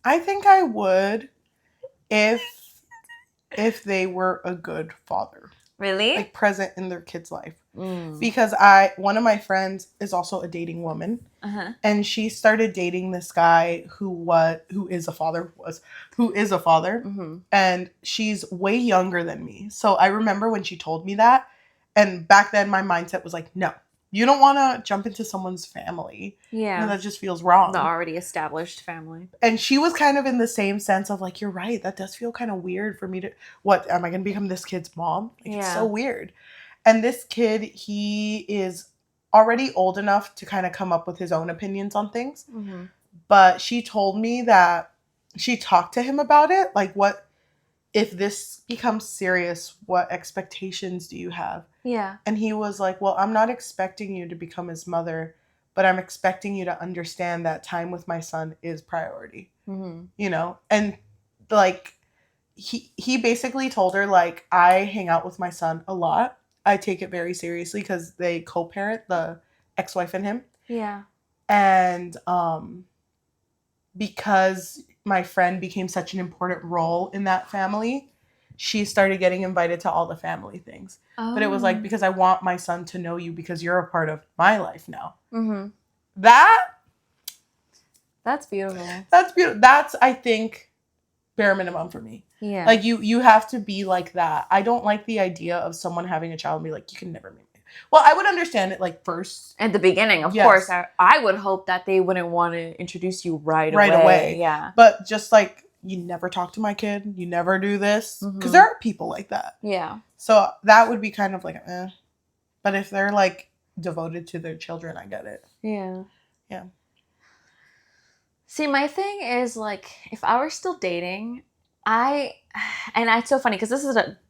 I think I would if they were a good father. Really? Like present in their kid's life. Because one of my friends is also a dating woman. And she started dating this guy who is a father. And she's way younger than me. So I remember when she told me that. And back then my mindset was like, no, you don't want to jump into someone's family. Yeah. That just feels wrong. The already established family. And she was kind of in the same sense of like, you're right. That does feel kind of weird for me to, what, am I going to become this kid's mom? Like, it's so weird. And this kid, he is already old enough to kind of come up with his own opinions on things. But she told me that she talked to him about it. Like, what, if this becomes serious, what expectations do you have? Yeah. And he was like, well, I'm not expecting you to become his mother, but I'm expecting you to understand that time with my son is priority. You know? And like, he basically told her, like, I hang out with my son a lot. I take it very seriously because they co-parent, the ex-wife and him. Yeah. And because my friend became such an important role in that family, she started getting invited to all the family things. But it was like, because I want my son to know you because you're a part of my life now. That's beautiful. That's beautiful. That's, I think, bare minimum for me. Yeah. Like, you have to be like that. I don't like the idea of someone having a child and be like, you can never make me. Well, I would understand it, like, first. At the beginning, of course. I would hope that they wouldn't want to introduce you right away. Yeah. But just, like, you never talk to my kid. You never do this. Because there are people like that. Yeah. So that would be kind of like, eh. But if they're, like, devoted to their children, I get it. Yeah. Yeah. See, my thing is, like, if I were still dating, and it's so funny because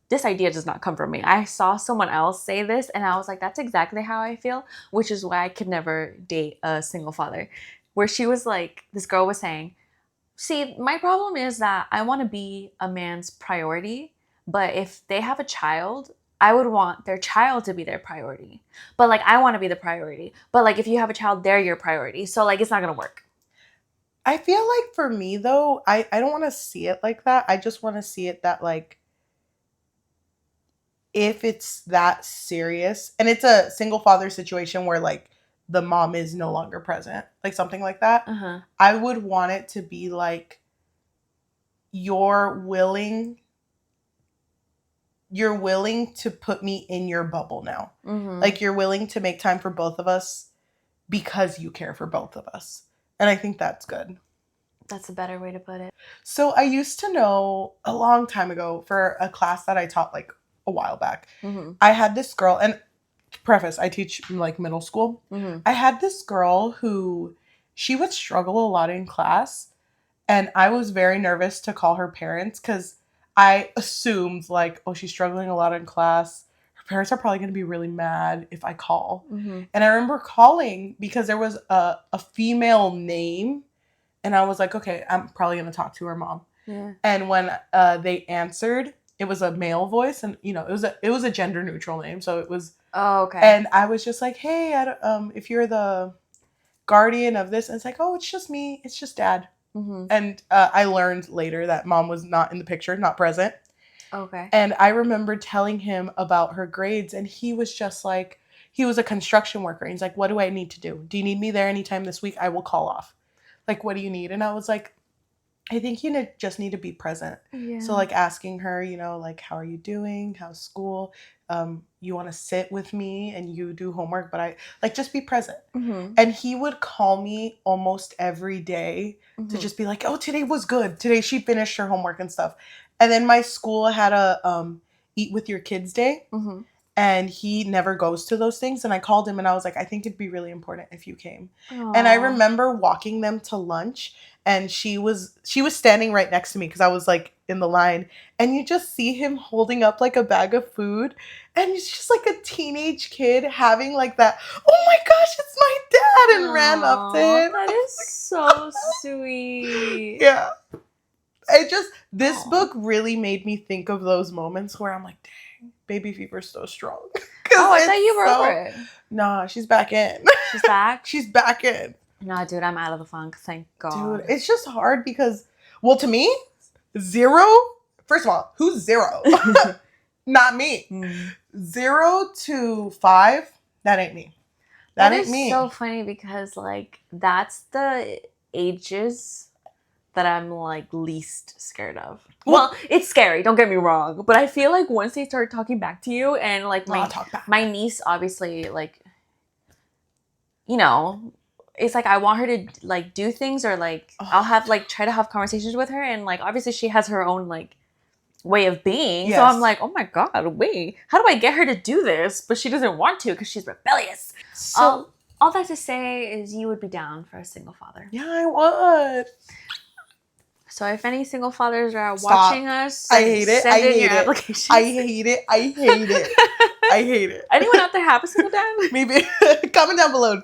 this idea does not come from me. I saw someone else say this and I was like, that's exactly how I feel, which is why I could never date a single father. Where she was like, this girl was saying, see, my problem is that I want to be a man's priority, but if they have a child, I would want their child to be their priority. But like, I want to be the priority. But like, if you have a child, they're your priority. So like, it's not going to work. I feel like for me, though, I don't want to see it like that. I just want to see it that, like, if it's that serious, and it's a single father situation where, like, the mom is no longer present, like something like that, I would want it to be, like, you're willing to put me in your bubble now. Like, you're willing to make time for both of us because you care for both of us. And I think that's good. That's a better way to put it. So I used to know a long time ago for a class that I taught like a while back. I had this girl, and preface, I teach like middle school. I had this girl who, she would struggle a lot in class. And I was very nervous to call her parents because I assumed, like, oh, she's struggling a lot in class. Her parents are probably going to be really mad if I call. Mm-hmm. And I remember calling because there was a female name. And I was like, okay, I'm probably going to talk to her mom. Yeah. And when they answered, it was a male voice. And, you know, it was a gender neutral name. So it was. Oh, okay. And I was just like, hey, if you're the guardian of this. And it's like, oh, it's just me. It's just dad. Mm-hmm. And I learned later that mom was not in the picture, not present. Okay. And I remember telling him about her grades, and he was just like, he was a construction worker. He's like, what do I need to do? Do you need me there anytime this week? I will call off. Like, what do you need? And I was like, I think you just need to be present. Yeah. So, like, asking her, you know, like, how are you doing? How's school? You want to sit with me and you do homework, but I, like, just be present. Mm-hmm. And he would call me almost every day to just be like, oh, today was good. Today she finished her homework and stuff. And then my school had a eat with your kids day. Mm-hmm. And he never goes to those things. And I called him and I was like, I think it'd be really important if you came. Aww. And I remember walking them to lunch, and she was standing right next to me because I was like in the line. And you just see him holding up like a bag of food. And he's just like a teenage kid having like that, oh my gosh, it's my dad, and ran up to him. That is so sweet. Yeah. This book really made me think of those moments where I'm like, dang, baby fever's so strong. Oh, I thought you were over it. Nah, she's back in. She's back? She's back in. Nah, dude, I'm out of the funk. Thank God. Dude, it's just hard because, well, to me, 0, first of all, who's 0? Not me. 0 to 5, that ain't me. That ain't me. That is so funny because, like, that's the ages that I'm, like, least scared of. Well, it's scary, don't get me wrong. But I feel like once they start talking back to you, and, like, my niece, obviously, like, you know, it's like I want her to, like, do things, or, like, I'll have, like, try to have conversations with her. And, like, obviously she has her own, like, way of being. Yes. So I'm like, oh my God, wait, how do I get her to do this? But she doesn't want to because she's rebellious. So all that to say is you would be down for a single father. Yeah, I would. So if any single fathers are watching us, I hate it. Send in your applications. I hate it. I hate it. I hate it. Anyone out there have a single dad? Maybe comment down below.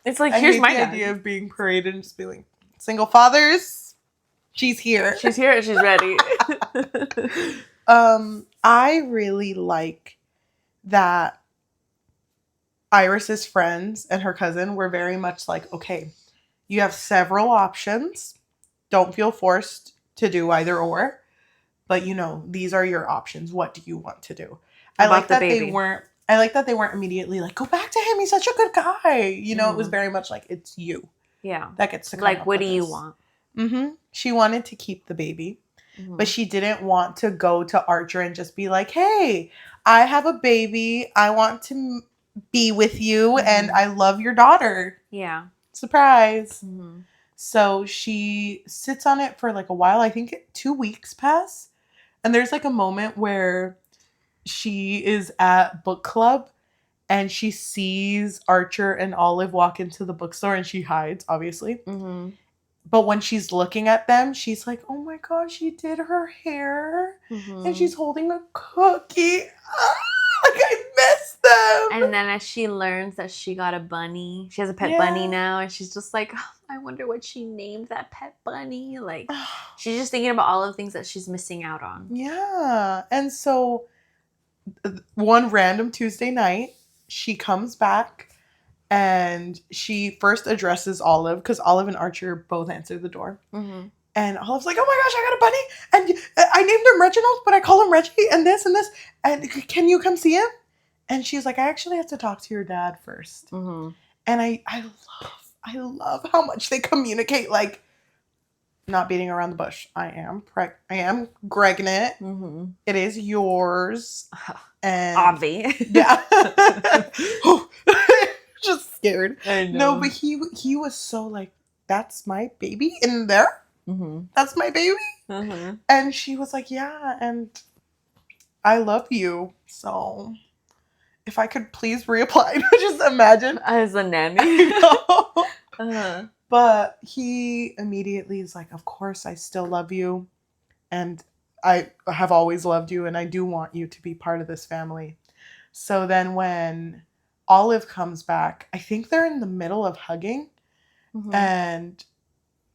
It's like, here's my dad. The idea of being paraded and just being like, single fathers, she's here. She's here and she's ready. I really like that Iris's friends and her cousin were very much like, okay, you have several options. Don't feel forced to do either or. But, you know, these are your options. What do you want to do? I like that they weren't immediately like, go back to him. He's such a good guy. You know, it was very much like, it's you. Yeah. That gets to come like, up what with do you this. want? Mm-hmm. She wanted to keep the baby. Mm-hmm. But she didn't want to go to Archer and just be like, hey, I have a baby. I want to be with you. And I love your daughter. Yeah. Surprise. Mm-hmm. So she sits on it for like a while. I think 2 weeks pass. And there's like a moment where she is at book club and she sees Archer and Olive walk into the bookstore, and she hides, obviously. Mm-hmm. But when she's looking at them, she's like, oh my gosh, she did her hair. Mm-hmm. And she's holding a cookie. Like, I miss them. And then as she learns that she got a bunny, she has a pet bunny now, and she's just like, oh, I wonder what she named that pet bunny. Like, she's just thinking about all of the things that she's missing out on. Yeah. And so one random Tuesday night, she comes back and she first addresses Olive, because Olive and Archer both answer the door. Mm-hmm. And Olive's like, oh my gosh, I got a bunny. And I named him Reginald, but I call him Reggie, and this and this. And can you come see him? And she's like, I actually have to talk to your dad first. Mm-hmm. And I love how much they communicate, like, not beating around the bush. I am pregnant. Mm-hmm. It is yours. And Obvi. Yeah. Just scared. I know. No, but he was so like, that's my baby in there? Mm-hmm. That's my baby? Mm-hmm. And she was like, yeah, and I love you. So if I could please reapply. Just imagine. As a nanny. But he immediately is like, of course, I still love you. And I have always loved you. And I do want you to be part of this family. So then when Olive comes back, I think they're in the middle of hugging. Mhm. And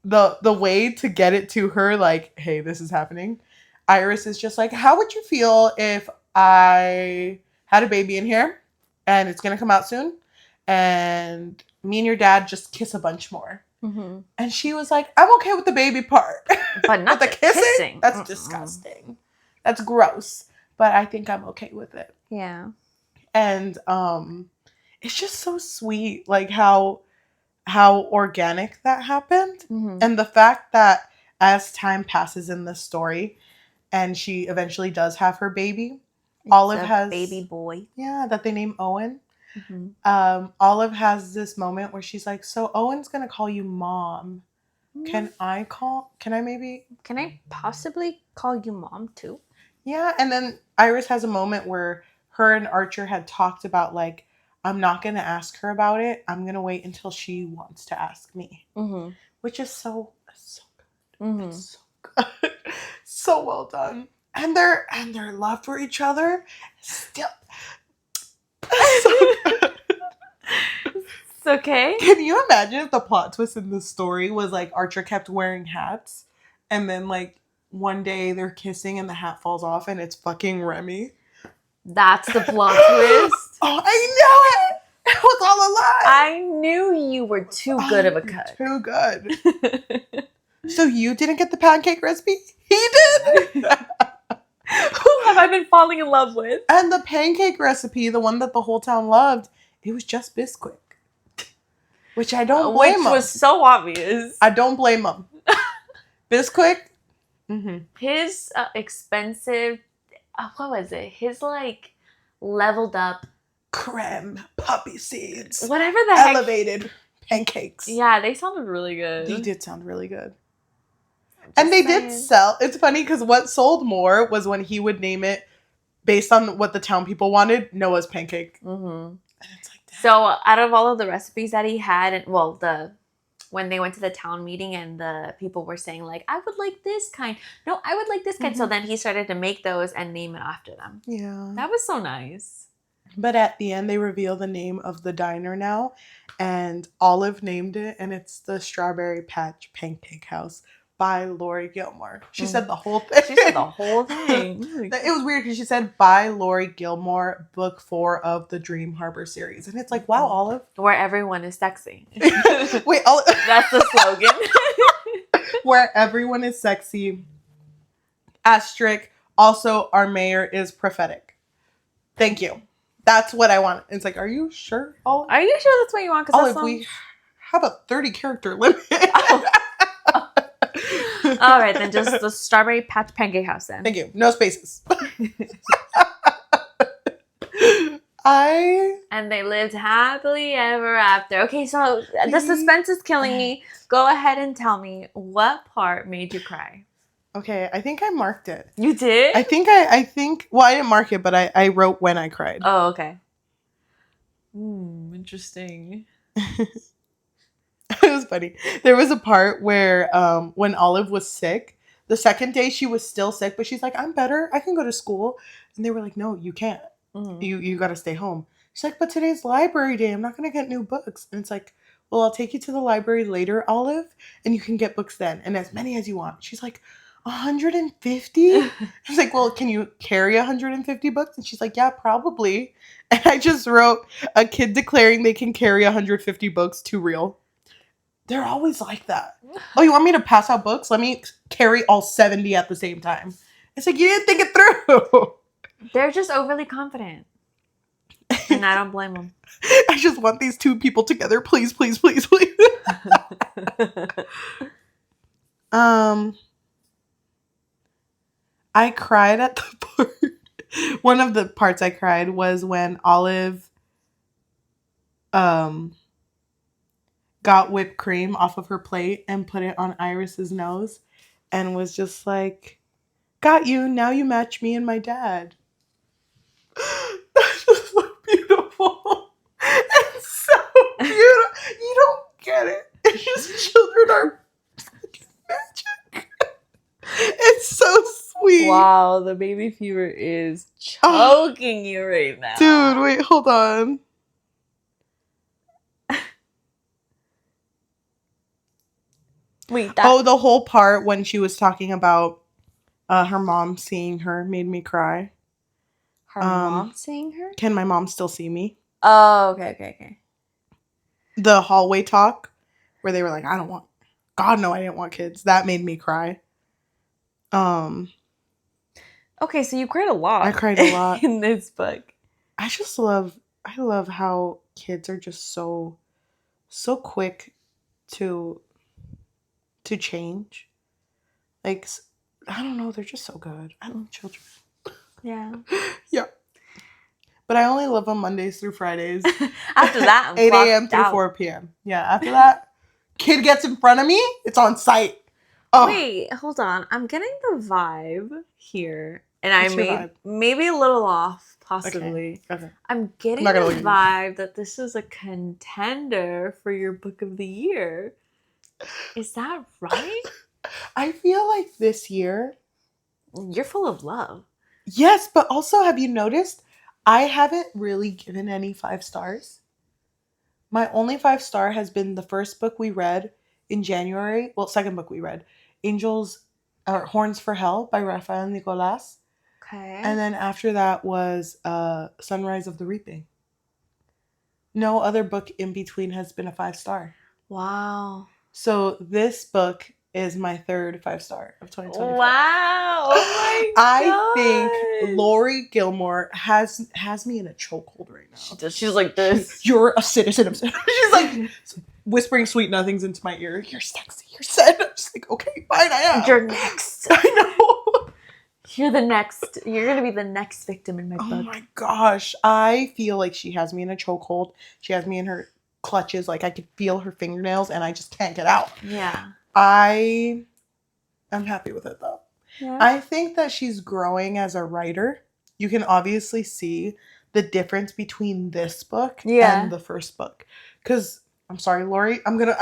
the way to get it to her, like, hey, this is happening. Iris is just like, how would you feel if I had a baby in here and it's going to come out soon? And me and your dad just kiss a bunch more. Mhm. And she was like, I'm okay with the baby part. But not the the kissing? kissing. That's Mm-mm. disgusting. That's gross. But I think I'm okay with it. Yeah. And it's just so sweet, like how organic that happened. Mhm. And the fact that as time passes in this story and she eventually does have her baby, It's Olive a has baby boy. yeah, that they name Owen. Mhm. Olive has this moment where she's like, so Owen's gonna call you mom. Can I possibly call you mom too? yeah? And then Iris has a moment where her and Archer had talked about, like, I'm not gonna ask her about it, I'm gonna wait until she wants to ask me. Mhm. Which is so good. Mhm. It's so good. So well done. And their love for each other still so good. It's okay. Can you imagine if the plot twist in this story was like Archer kept wearing hats and then like one day they're kissing and the hat falls off and it's fucking Remy? That's the plot twist. Oh, I knew it! It was all a lie! I knew you were too good of a cut. Too good. So you didn't get the pancake recipe? He did! Who have I been falling in love with? And the pancake recipe, the one that the whole town loved, it was just Bisquick. Which I don't blame him. Which was so obvious. I don't blame him. Bisquick? Mm-hmm. His expensive, what was it? His like leveled up Creme, poppy seeds, whatever the heck. elevated pancakes. Yeah, they sounded really good. They did sound really good. Just And they saying. did sell. It's funny because what sold more was when he would name it based on what the town people wanted, Noah's pancake. Mm-hmm. And it's like, damn. So out of all of the recipes that he had, and when they went to the town meeting and the people were saying like, I would like this kind. No, I would like this kind. So then he started to make those and name it after them. Yeah. That was so nice. But at the end, they reveal the name of the diner now. And Olive named it. And it's the Strawberry Patch Pancake House by Laurie Gilmore. She said the whole thing. She said the whole thing. It was weird because she said by Laurie Gilmore, book 4 of the Dream Harbor series. And it's like, wow, Olive. Where everyone is sexy. Wait, Olive. That's the slogan. Where everyone is sexy. Asterisk. Also, our mayor is prophetic. Thank you. That's what I want. It's like, are you sure, Olive? Are you sure that's what you want? Olive, we have a 30 character limit. Oh. All right, then just the Strawberry Patch Pancake House then. Thank you. No spaces. And they lived happily ever after. Okay, so the suspense is killing me. Go ahead and tell me what part made you cry. Okay, I think I marked it. You did? I think well, I didn't mark it, but I wrote when I cried. Oh, okay. Interesting. It was funny. There was a part where when Olive was sick, the second day she was still sick, but she's like, I'm better. I can go to school. And they were like, no, you can't. Mm-hmm. You got to stay home. She's like, but today's library day. I'm not going to get new books. And it's like, well, I'll take you to the library later, Olive, and you can get books then. And as many as you want. She's like, 150? I was like, well, can you carry 150 books? And she's like, yeah, probably. And I just wrote a kid declaring they can carry 150 books, too real. They're always like that. Oh, you want me to pass out books? Let me carry all 70 at the same time. It's like, you didn't think it through. They're just overly confident. And I don't blame them. I just want these two people together. Please, please, please, please. I cried at the part. One of the parts I cried was when Olive got whipped cream off of her plate and put it on Iris's nose and was just like, got you, now you match me and my dad. That's just so beautiful. It's so beautiful. You don't get it. It's just Wow, the baby fever is choking you right now. Dude, wait, hold on. Wait, the whole part when she was talking about her mom seeing her made me cry. her mom seeing her? Can my mom still see me? Oh, okay. The hallway talk where they were like, God, no, I didn't want kids. That made me cry. Okay, so you cried a lot. I cried a lot in this book. I love how kids are just so quick to change. Like, I don't know, they're just so good. I love children. Yeah. Yeah. But I only love them Mondays through Fridays. After that, I'm 8 a.m. through out. 4 p.m. Yeah, after that, kid gets in front of me, it's on site. Oh. Wait, hold on. I'm getting the vibe here. And What's your vibe? Maybe a little off, possibly. Okay. I'm getting the vibe that this is a contender for your book of the year. Is that right? I feel like this year... You're full of love. Yes, but also, have you noticed I haven't really given any 5 stars? My only 5-star has been the first book we read in January. Well, second book we read. Horns for Hell by Rafael Nicolas. Okay. And then after that was Sunrise of the Reaping. No other book in between has been a 5-star. Wow. So this book is my third 5-star of 2024. Wow. Oh my I think Laurie Gilmore has me in a chokehold right now. She does. She's like this. You're a citizen of... She's like whispering sweet nothings into my ear. You're sexy. You're said. I'm just like, okay, fine, I am. You're next. I know. You're the next. You're going to be the next victim in my book. Oh my gosh. I feel like she has me in a chokehold. She has me in her clutches. Like, I could feel her fingernails and I just can't get out. Yeah. I'm happy with it though. Yeah. I think that she's growing as a writer. You can obviously see the difference between this book and the first book. Because, I'm sorry, Laurie, I'm gonna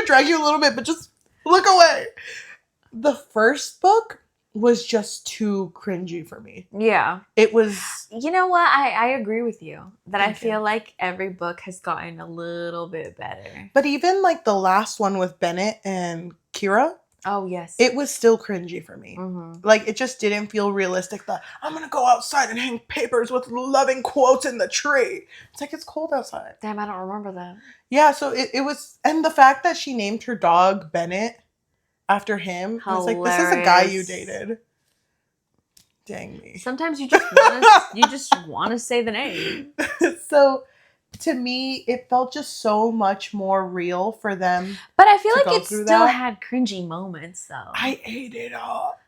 drag you a little bit, but just look away. The first book was just too cringy for me. Yeah. It was... You know what? I agree with you. That Thank I feel like every book has gotten a little bit better. But even like the last one with Bennett and Kira... Oh, yes. It was still cringy for me. Mm-hmm. Like, it just didn't feel realistic that I'm going to go outside and hang papers with loving quotes in the tree. It's like, it's cold outside. Damn, I don't remember that. Yeah, so it was... And the fact that she named her dog Bennett after him. I was like, this is a guy you dated. Dang me. Sometimes you just want to say the name. So... To me, it felt just so much more real for them. But I feel like it still had cringy moments, though. I ate it up.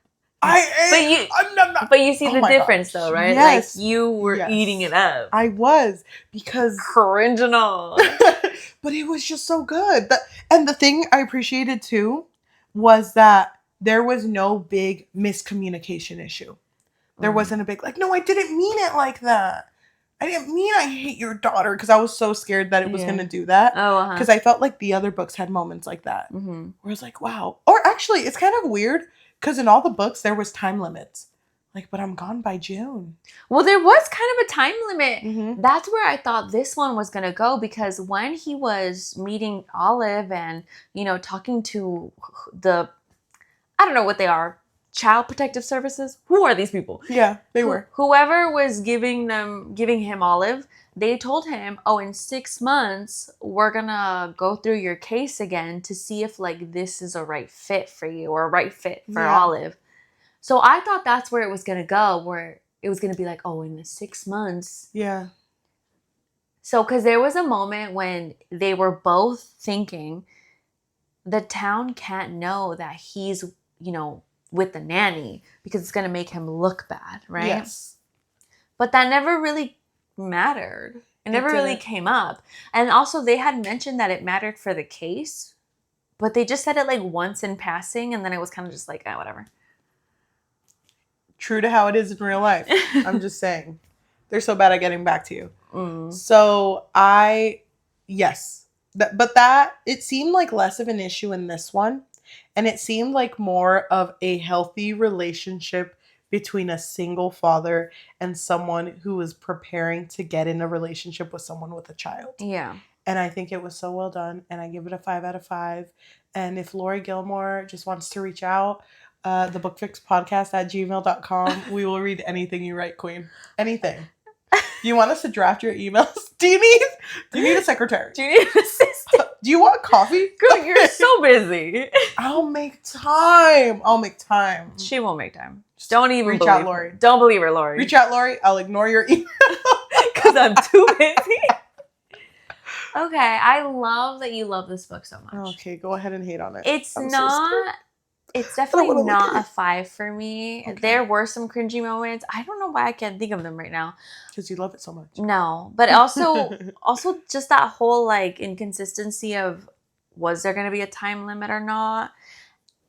But you see the difference, though, right? Yes. Like, you were eating it up. I was, because... Cringe and all. But it was just so good. And the thing I appreciated, too, was that there was no big miscommunication issue. There wasn't a big, like, no, I didn't mean it like that. I didn't mean I hate your daughter, because I was so scared that it was going to do that. Oh, because I felt like the other books had moments like that. Mm-hmm. Where I was like, wow. Or actually, it's kind of weird, because in all the books, there was time limits. Like, but I'm gone by June. Well, there was kind of a time limit. Mm-hmm. That's where I thought this one was going to go, because when he was meeting Olive and, talking to I don't know what they are, Child Protective Services? Who are these people? Yeah, they were. Whoever was giving him Olive, they told him, oh, in 6 months, we're gonna go through your case again to see if, like, this is a right fit for you or a right fit for Olive. So I thought that's where it was gonna go, where it was gonna be like, oh, in the 6 months. Yeah. So, because there was a moment when they were both thinking, the town can't know that he's, with the nanny, because it's going to make him look bad, right? Yes. But that never really mattered. It never really came up. And also, they had mentioned that it mattered for the case, but they just said it like once in passing, and then it was kind of just like, whatever. True to how it is in real life. I'm just saying. They're so bad at getting back to you. Mm. So yes. But it seemed like less of an issue in this one. And it seemed like more of a healthy relationship between a single father and someone who is preparing to get in a relationship with someone with a child. Yeah. And I think it was so well done. And I give it a 5 out of 5. And if Laurie Gilmore just wants to reach out, the bookfixpodcast@gmail.com. We will read anything you write, Queen. Anything. You want us to draft your emails? Do you need a secretary? Do you need an assistant? Do you want coffee? Girl, you're so busy. I'll make time. She won't make time. Don't even reach believe out, her. Laurie. Don't believe her, Laurie. Reach out, Laurie. I'll ignore your email. Because I'm too busy. Okay, I love that you love this book so much. Okay, go ahead and hate on it. It's definitely not a 5 for me. Okay. There were some cringy moments. I don't know why I can't think of them right now. Because you love it so much. No, but also just that whole like inconsistency of, was there going to be a time limit or not?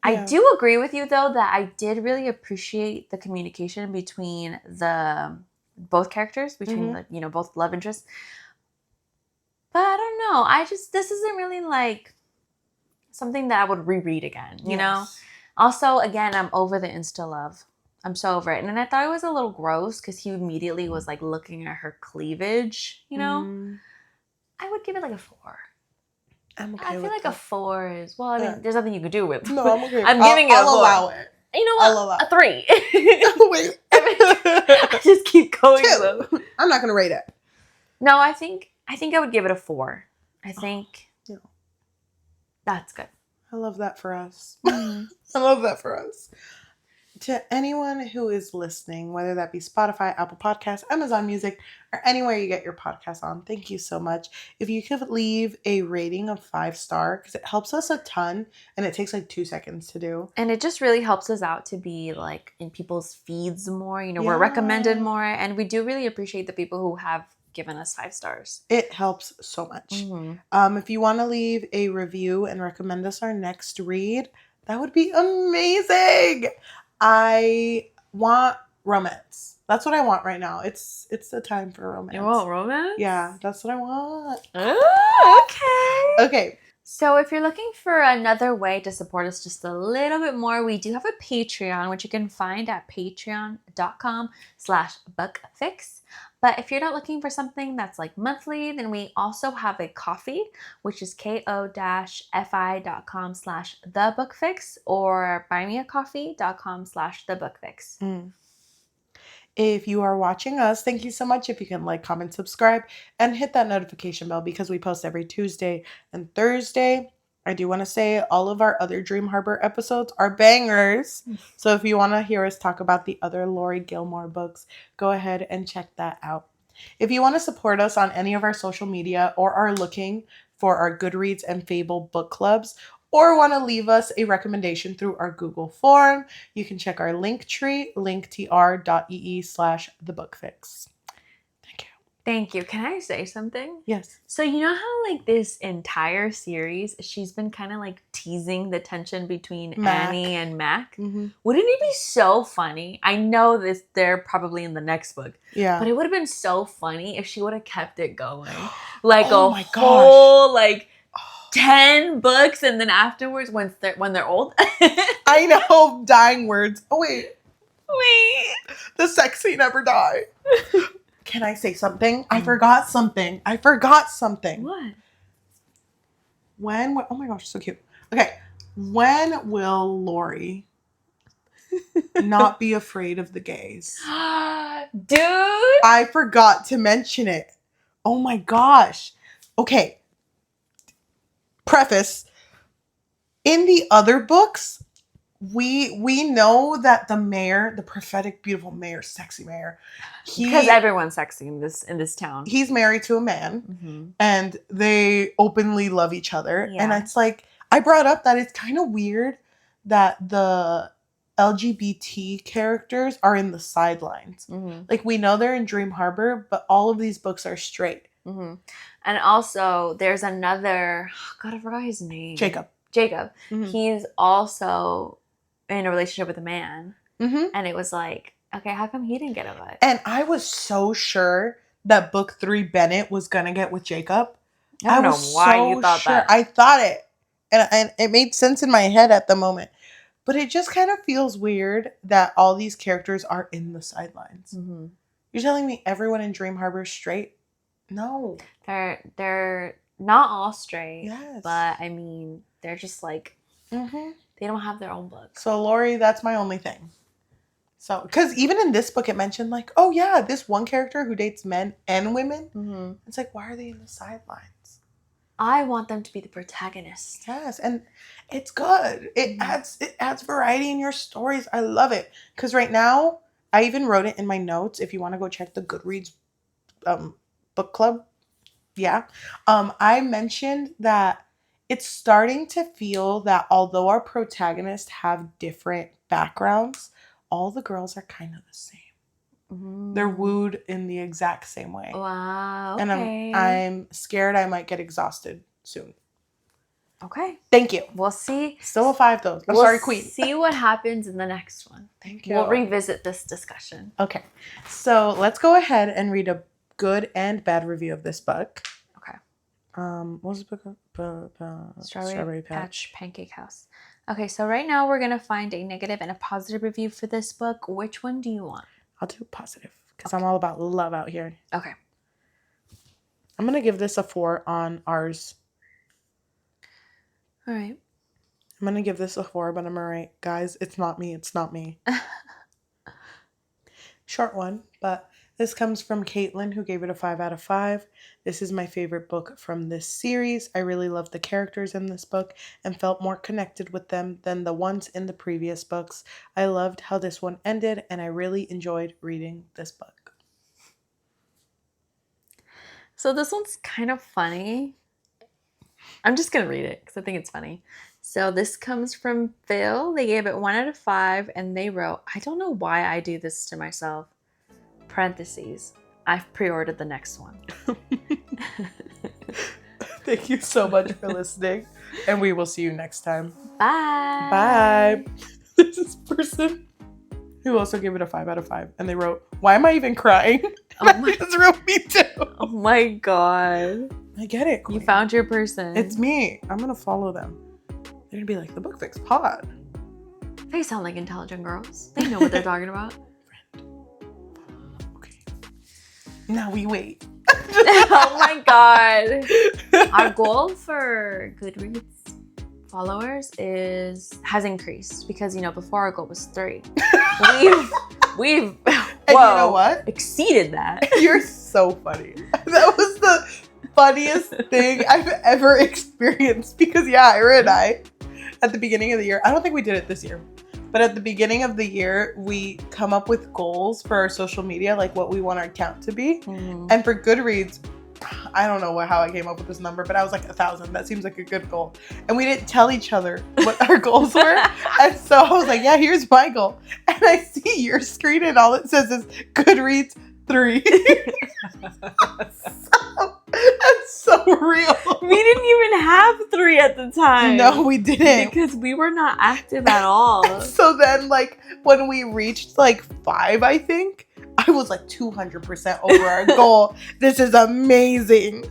Yeah. I do agree with you though that I did really appreciate the communication between both characters, between the both love interests. But I don't know. This isn't really like something that I would reread again, you know? Also, again, I'm over the insta-love. I'm so over it. And then I thought it was a little gross because he immediately was like looking at her cleavage, you know? I would give it like a 4. I'm okay. I feel like a 4 is, well, I mean, there's nothing you could do with. No, I'm okay. I'm giving it a 4. I'll allow it. You know what? I'll allow a 3. Wait. I just keep going though. I'm not going to rate it. No, I think I would give it a 4. I think that's good. I love that for us. I love that for us. To anyone who is listening, whether that be Spotify, Apple Podcasts, Amazon Music, or anywhere you get your podcasts on, thank you so much. If you could leave a rating of 5-star, because it helps us a ton, and it takes like 2 seconds to do. And it just really helps us out to be like in people's feeds more. You know, we're recommended more, and we do really appreciate the people who have given us 5 stars. It helps so much. If you want to leave a review and recommend us our next read, that would be amazing. I want romance. That's what I want right now. It's the time for romance. You want romance? Yeah, that's what I want. Oh, Okay. So if you're looking for another way to support us just a little bit more, we do have a Patreon, which you can find at patreon.com/bookfix. But if you're not looking for something that's like monthly, then we also have a Ko-fi, which is ko-fi.com/thebookfix or buymeacoffee.com/thebookfix. If you are watching us, thank you so much. If you can like, comment, subscribe, and hit that notification bell because we post every Tuesday and Thursday. I do want to say all of our other Dream Harbor episodes are bangers. So if you want to hear us talk about the other Laurie Gilmore books, go ahead and check that out. If you want to support us on any of our social media or are looking for our Goodreads and Fable book clubs, or want to leave us a recommendation through our Google form, you can check our link tree, linktr.ee/thebookfix. Thank you. Can I say something? Yes. So you know how like this entire series, she's been kind of like teasing the tension between Annie and Mac? Wouldn't it be so funny? I know they're probably in the next book. Yeah. But it would have been so funny if she would have kept it going. Like whole like 10 books, and then afterwards when they're old. I know, dying words. Oh wait. The sex scene never died. Can I say something? I forgot something. What? Oh my gosh, so cute. Okay. When will Laurie not be afraid of the gays? Dude! I forgot to mention it. Oh my gosh. Okay. Preface. In the other books, we know that the mayor, the prophetic, beautiful mayor, sexy mayor, because everyone's sexy in this town. He's married to a man, and they openly love each other. Yeah. And it's like, I brought up that it's kind of weird that the LGBT characters are in the sidelines. Like, we know they're in Dream Harbor, but all of these books are straight. And also, there's another, God, I forgot his name. Jacob. He's also in a relationship with a man. And it was like, okay, how come he didn't get a butt? And I was so sure that book 3 Bennett was gonna get with Jacob. I don't know why you thought that. I thought it. And it made sense in my head at the moment. But it just kind of feels weird that all these characters are in the sidelines. Mm-hmm. You're telling me everyone in Dream Harbor is straight? No. They're not all straight. Yes. But I mean, they're just like they don't have their own book. So Laurie, that's my only thing. So, because even in this book, it mentioned like, oh yeah, this one character who dates men and women. Mm-hmm. It's like, why are they in the sidelines? I want them to be the protagonist. Yes, and it's good. It adds variety in your stories. I love it. Because right now, I even wrote it in my notes. If you want to go check the Goodreads book club, yeah. I mentioned that it's starting to feel that although our protagonists have different backgrounds, all the girls are kind of the same. They're wooed in the exact same way. Wow. Okay. And I'm scared I might get exhausted soon. Okay. Thank you. We'll see. Still a 5 though. I'm sorry, Queen. See what happens in the next one. Thank you. We'll revisit this discussion. Okay. So let's go ahead and read a good and bad review of this book. Okay. What was the book? Strawberry Patch Pancake House. Okay, so right now we're going to find a negative and a positive review for this book. Which one do you want? I'll do positive because I'm all about love out here. Okay. I'm going to give this a 4 on ours. All right. I'm going to give this a 4, but I'm all right. Guys, it's not me. It's not me. Short one, but this comes from Caitlin, who gave it a 5 out of 5. This is my favorite book from this series. I really loved the characters in this book and felt more connected with them than the ones in the previous books. I loved how this one ended, and I really enjoyed reading this book. So this one's kind of funny. I'm just going to read it because I think it's funny. So this comes from Phil. They gave it 1 out of 5, and they wrote, I don't know why I do this to myself. Parentheses. I've pre-ordered the next one. Thank you so much for listening, and we will see you next time. Bye. Bye. This is person who also gave it a 5 out of 5, and they wrote, why am I even crying? That just wrote me too. Oh my god. I get it, Queen. You found your person. It's me. I'm going to follow them. They're going to be like, the Book Fix Pod. They sound like intelligent girls. They know what they're talking about. Okay. Now we wait. Oh my god. Our goal for Goodreads followers has increased because, before our goal was 3. We've And you know what? Exceeded that. You're so funny. That was the funniest thing I've ever experienced because Yajaira and I, at the beginning of the year, I don't think we did it this year, but at the beginning of the year, we come up with goals for our social media, like what we want our account to be. Mm-hmm. And for Goodreads, I don't know how I came up with this number, but I was like 1,000. That seems like a good goal. And we didn't tell each other what our goals were. And so I was like, yeah, here's my goal. And I see your screen and all it says is Goodreads 3. That's so real. We didn't even have 3 at the time. No, we didn't. Because we were not active at all. So then, when we reached 5, I think, I was 200% over our goal. This is amazing.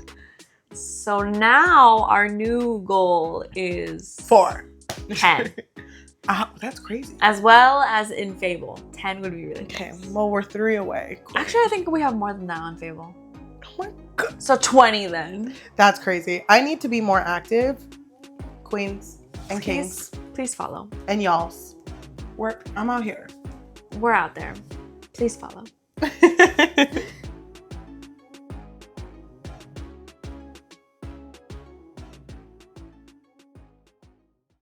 So now our new goal is 4. 10. That's crazy. As well as in Fable. 10 would be really okay. nice. Well, we're 3 away. Cool. Actually, I think we have more than that on Fable. Oh my god. So 20 then. That's crazy. I need to be more active. Queens and kings. Please follow. And y'alls. I'm out here. We're out there. Please follow.